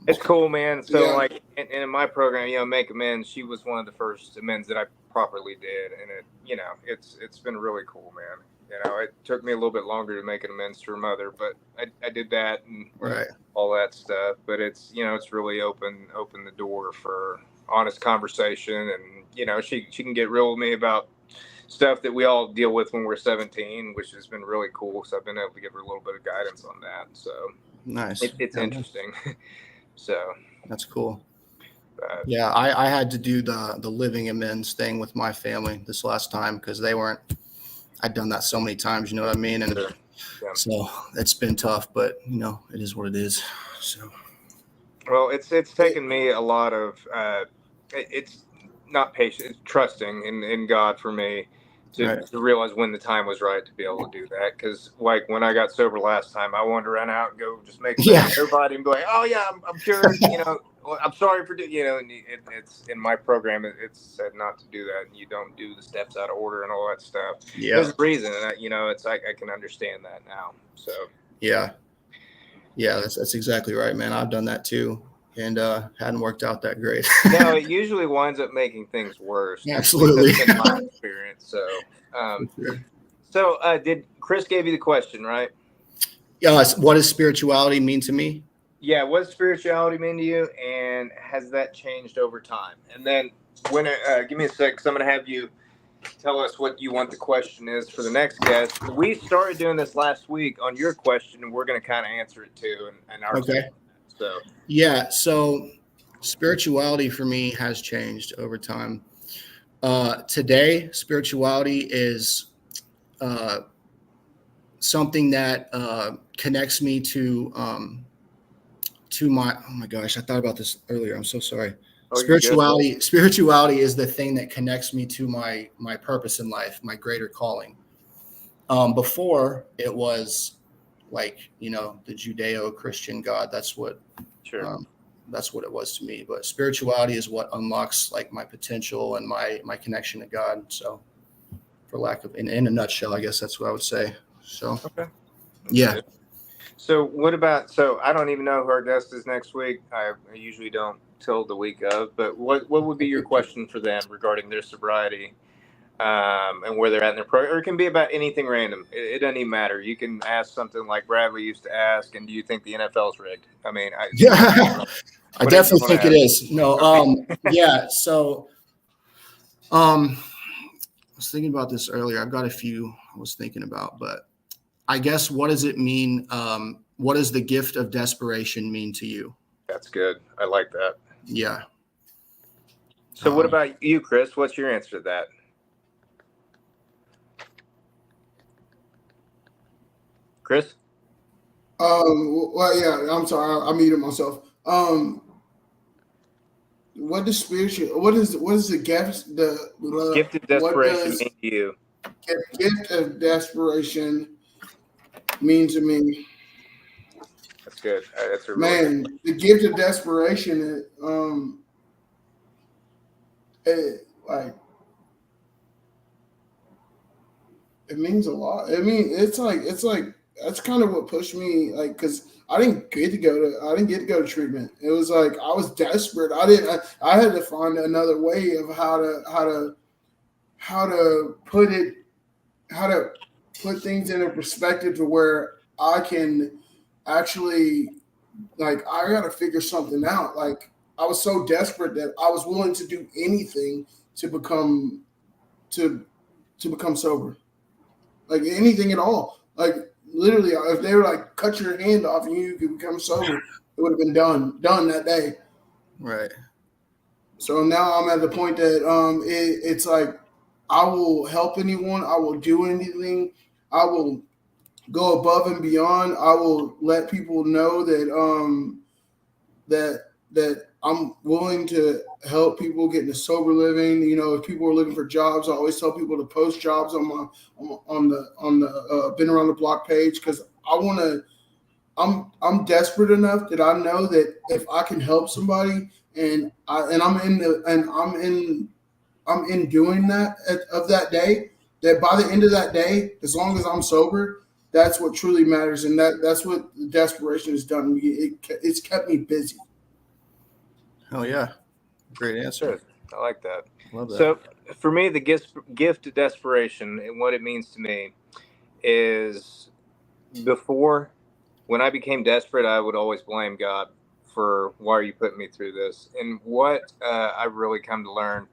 Speaker 1: It's cool, man. So like, and in my program, Make Amends, she was one of the first amends that I properly did, and it's been really cool, man. It took me a little bit longer to make an amends to her mother, but I did that and all that stuff. But it's it's really opened the door for honest conversation, and she can get real with me about stuff that we all deal with when we're 17, which has been really cool. So I've been able to give her a little bit of guidance on that. So
Speaker 5: nice.
Speaker 1: It's interesting. So
Speaker 5: that's cool. Yeah, I had to do the living amends thing with my family this last time because I'd done that so many times, you know what I mean? And so it's been tough, but it is what it is. So
Speaker 1: well, it's taken me a lot of it's not patient, it's trusting in God for me to realize when the time was right to be able to do that. Because like when I got sober last time, I wanted to run out and go just make everybody and be like, oh yeah, I'm sure, I'm sorry for and it's in my program. It's said not to do that, and you don't do the steps out of order and all that stuff. Yeah, there's a reason, and it's like I can understand that now. So yeah,
Speaker 5: that's exactly right, man. I've done that too. And hadn't worked out that great.
Speaker 1: No, it usually winds up making things worse.
Speaker 5: Absolutely.
Speaker 1: That's been my experience. So, did Chris gave you the question, right?
Speaker 5: What does spirituality mean to me?
Speaker 1: Yeah, what does spirituality mean to you, and has that changed over time? And then, give me a sec, because I'm going to have you tell us what you want the question is for the next guest. We started doing this last week on your question, and we're going to kind of answer it too. And our
Speaker 5: So spirituality for me has changed over time. Today, spirituality is something that connects me to my, oh my gosh, I thought about this earlier. I'm so sorry. Spirituality is the thing that connects me to my purpose in life, my greater calling. Before it was like, the Judeo-Christian God, that's what it was to me. But spirituality is what unlocks like my potential and my connection to God. So for lack of, in a nutshell, I guess that's what I would say. So, yeah.
Speaker 1: So what about, I don't even know who our guest is next week. I usually don't till the week of, but what would be your question for them regarding their sobriety? And where they're at in their program, or it can be about anything random. It doesn't even matter. You can ask something like Bradley used to ask, and do you think the NFL's rigged? I mean,
Speaker 5: I definitely think it is. No, yeah. So, I was thinking about this earlier. I've got a few I was thinking about, but I guess what does it mean? What does the gift of desperation mean to you?
Speaker 1: That's good. I like that.
Speaker 5: Yeah.
Speaker 1: So what about you, Chris? What's your answer to that? Chris?
Speaker 2: Well, yeah, I'm sorry. I muted myself. What is the gift? The
Speaker 1: gift of desperation mean to you?
Speaker 2: Gift of desperation mean to me.
Speaker 1: That's good. That's a
Speaker 2: man. The gift of desperation. like it means a lot. I mean, it's like that's kind of what pushed me, like, because I didn't get to go to treatment. It was like I was desperate. I had to find another way of how to put things in a perspective to where I can actually, like, I got to figure something out. Like, I was so desperate that I was willing to do anything to become sober, like anything at all. Like, literally, if they were like, cut your hand off and you could become sober, it would have been done that day.
Speaker 5: Right.
Speaker 2: So now I'm at the point that it's like I will help anyone. I will do anything. I will go above and beyond. I will let people know that that I'm willing to help people get into sober living. You know, if people are looking for jobs, I always tell people to post jobs on the Been Around the Block page, because I want to. I'm desperate enough that I know that if I can help somebody and I'm in doing that of that day, that by the end of that day, as long as I'm sober, that's what truly matters, and that's what the desperation has done. It's kept me busy.
Speaker 5: Oh yeah, great answer.
Speaker 1: Good. I like that.
Speaker 5: Love that.
Speaker 1: So for me, the gift of desperation and what it means to me is, before, when I became desperate, I would always blame God for, why are you putting me through this? And what I've really come to learn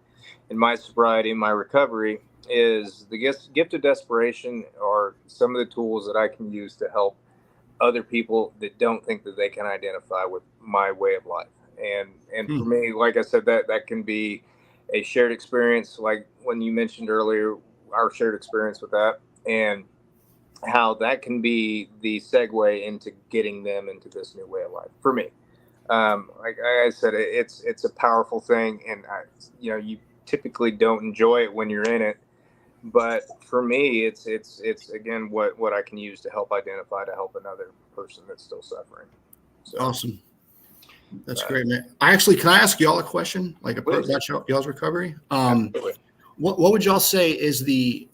Speaker 1: in my sobriety, in my recovery, is the gift of desperation are some of the tools that I can use to help other people that don't think that they can identify with my way of life. And for me, like I said, that can be a shared experience, like when you mentioned earlier, our shared experience with that, and how that can be the segue into getting them into this new way of life for me. Like I said, it's a powerful thing, and you typically don't enjoy it when you're in it, but for me, it's again what I can use to help identify, to help another person that's still suffering. So,
Speaker 5: awesome. That's great, man. Can I ask y'all a question, like about y'all's recovery? What would y'all say is the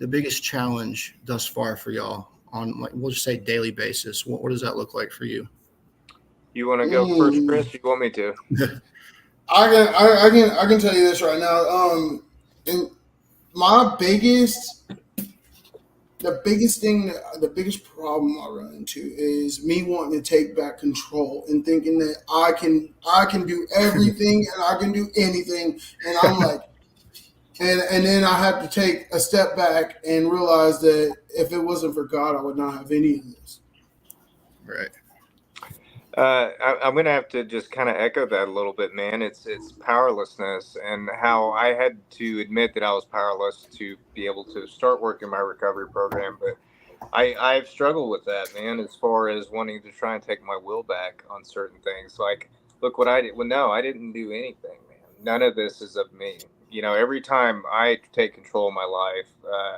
Speaker 5: biggest challenge thus far for y'all on, like, we'll just say daily basis? What does that look like for you?
Speaker 1: You want to go first, Chris? Or you want me to?
Speaker 2: I can tell you this right now. And my the biggest problem I run into is me wanting to take back control and thinking that I can do everything and I can do anything, and I'm like, and then I have to take a step back and realize that if it wasn't for God, I would not have any of this.
Speaker 5: Right.
Speaker 1: I'm going to have to just kind of echo that a little bit, man. It's powerlessness, and how I had to admit that I was powerless to be able to start working my recovery program. But I've struggled with that, man, as far as wanting to try and take my will back on certain things. Like, look what I did. Well, no, I didn't do anything, man. None of this is of me. You know, every time I take control of my life,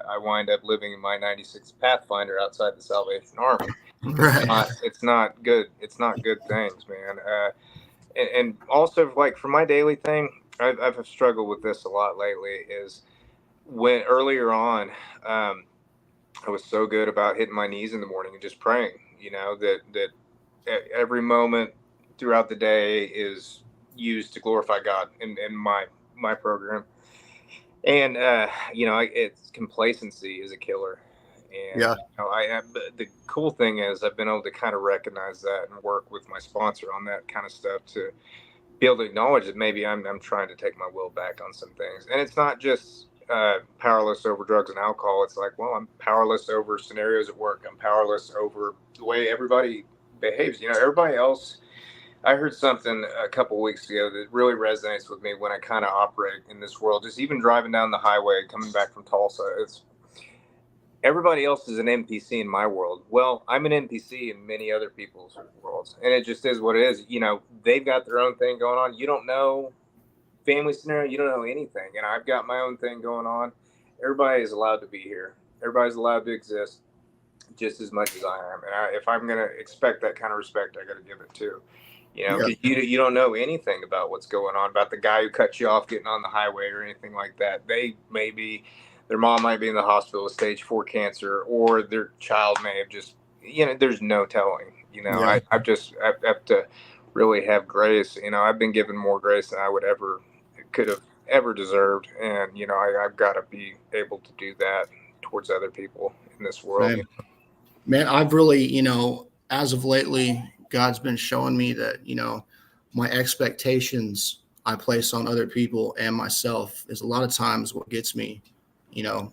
Speaker 1: I wind up living in my 96 Pathfinder outside the Salvation Army.
Speaker 5: Right.
Speaker 1: It's not good. It's not good things, man. And also, like, for my daily thing, I've struggled with this a lot lately. Is when earlier on, I was so good about hitting my knees in the morning and just praying. You know, that every moment throughout the day is used to glorify God in my program. And it's complacency is a killer. And
Speaker 5: Yeah.
Speaker 1: the cool thing is I've been able to kind of recognize that and work with my sponsor on that kind of stuff, to be able to acknowledge that maybe I'm trying to take my will back on some things. And it's not just powerless over drugs and alcohol. It's like, well, I'm powerless over scenarios at work. I'm powerless over the way everybody behaves. You know, everybody else. I heard something a couple weeks ago that really resonates with me when I kind of operate in this world. Just even driving down the highway, coming back from Tulsa, it's everybody else is an NPC in my world. Well, I'm an NPC in many other people's worlds, and it just is what it is. You know, they've got their own thing going on. You don't know family scenario. You don't know anything, and I've got my own thing going on. Everybody is allowed to be here. Everybody's allowed to exist just as much as I am. And if I'm going to expect that kind of respect, I got to give it too. You know, because you don't know anything about what's going on, about the guy who cut you off getting on the highway or anything like that. Their mom might be in the hospital with stage 4 cancer, or their child may have just, there's no telling. I have to really have grace. I've been given more grace than I could have ever deserved. And, I've got to be able to do that towards other people in this world.
Speaker 5: Man, I've really, as of lately, God's been showing me that, my expectations I place on other people and myself is a lot of times what gets me,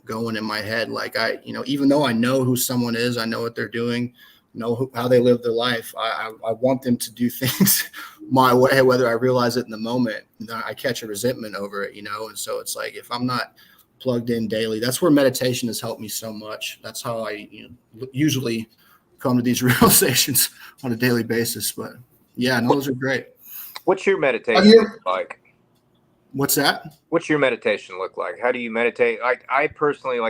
Speaker 5: going in my head. Like even though I know who someone is, I know what they're doing, know how they live their life. I want them to do things my way, whether I realize it in the moment. I catch a resentment over it, and so it's like, if I'm not plugged in daily, that's where meditation has helped me so much. That's how I usually come to these realizations on a daily basis. But yeah, no, those are great.
Speaker 1: What's your meditation look like?
Speaker 5: What's that?
Speaker 1: What's your meditation look like? How do you meditate? I personally,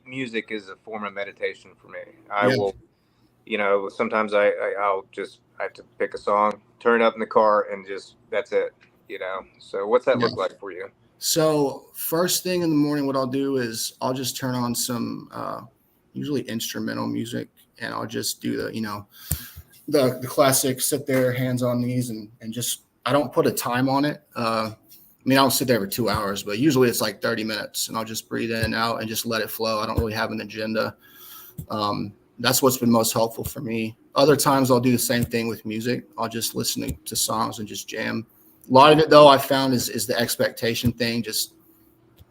Speaker 1: music is a form of meditation for me. I will, sometimes I'll just, I have to pick a song, turn it up in the car, and just, that's it, So what's that look like for you? So first thing in the morning, what I'll do is I'll just turn on some usually instrumental music, and I'll just do the classic sit there, hands on knees, and just, I don't put a time on it. I don't sit there for 2 hours, but usually it's like 30 minutes, and I'll just breathe in and out and just let it flow. I don't really have an agenda. That's what's been most helpful for me. Other times I'll do the same thing with music. I'll just listen to songs and just jam. A lot of it, though, I found is the expectation thing. Just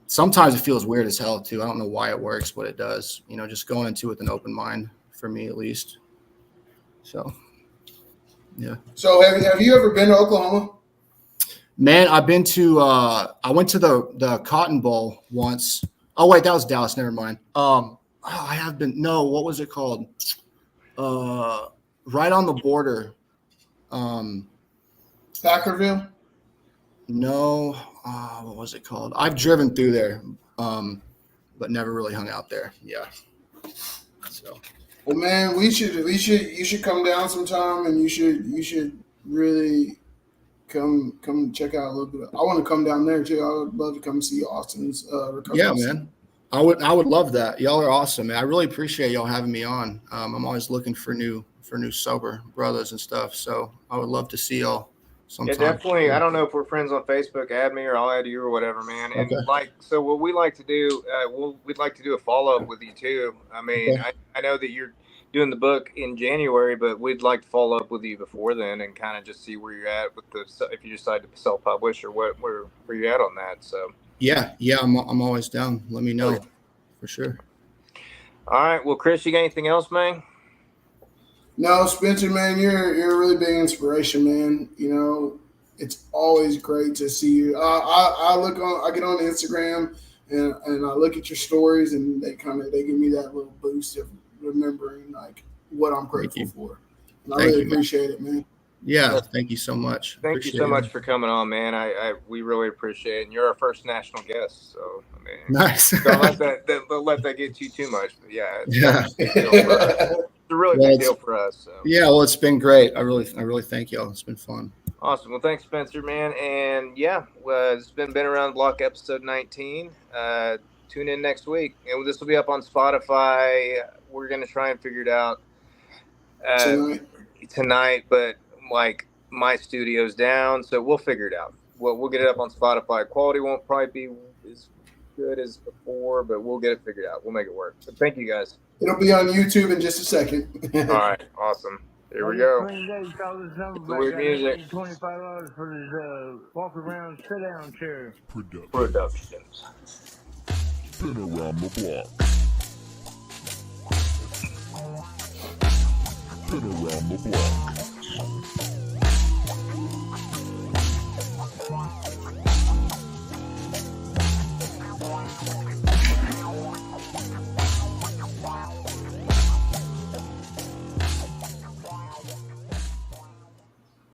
Speaker 1: sometimes it feels weird as hell, too. I don't know why it works, but it does. Just going into it with an open mind, for me at least. So, yeah.
Speaker 2: So have you ever been to Oklahoma?
Speaker 5: Man, I've been to I went to the Cotton Bowl once. Oh, wait, that was Dallas. Never mind. I have been. No, what was it called? Right on the border.
Speaker 2: Thackerville?
Speaker 5: No, what was it called? I've driven through there, but never really hung out there. Yeah. So.
Speaker 2: Well, man, you should come down sometime, and you should really come check out a little bit. I want to come down there too. I would love to come see Austin's recovery.
Speaker 5: Yeah, man. I would love that. Y'all are awesome, man. I really appreciate y'all having me on. I'm always looking for new sober brothers and stuff. So I would love to see y'all sometime.
Speaker 1: Yeah, definitely. I don't know if we're friends on Facebook. Add me, or I'll add you, or whatever, man. And so what we like to do, we'd like to do a follow up with you too. I mean, okay. I know that you're doing the book in January, but we'd like to follow up with you before then and kind of just see where you're at with if you decide to self-publish or where you're at on that. So. Yeah,
Speaker 5: I'm always down. Let me know for sure.
Speaker 1: All right, well, Chris, you got anything else, man?
Speaker 2: No, Spencer, man, you're a really big inspiration, man. It's always great to see you. I get on Instagram and I look at your stories, and they give me that little boost of remembering what I'm grateful for. And I really appreciate it, man.
Speaker 5: Yeah, thank you so much.
Speaker 1: Thank you so much for coming on, man. We really appreciate it. And you're our first national guest, so I mean,
Speaker 5: nice.
Speaker 1: Don't let that get you too much. But yeah, it's a really big deal for us. So.
Speaker 5: Yeah, well, it's been great. I really thank y'all. It's been fun.
Speaker 1: Awesome. Well, thanks, Spencer, man. And yeah, it's been Around the Block episode 19. Tune in next week, and this will be up on Spotify. We're gonna try and figure it out tonight, but my studio's down, so we'll figure it out. We'll get it up on Spotify. Quality won't probably be as good as before, but we'll get it figured out. We'll make it work. So thank you guys.
Speaker 2: It'll be on YouTube in just a second.
Speaker 1: All right, awesome. Here we go. Weird music.
Speaker 3: $25 for this walk around sit down chair.
Speaker 1: Productions.
Speaker 4: Been around the block. Been around the block.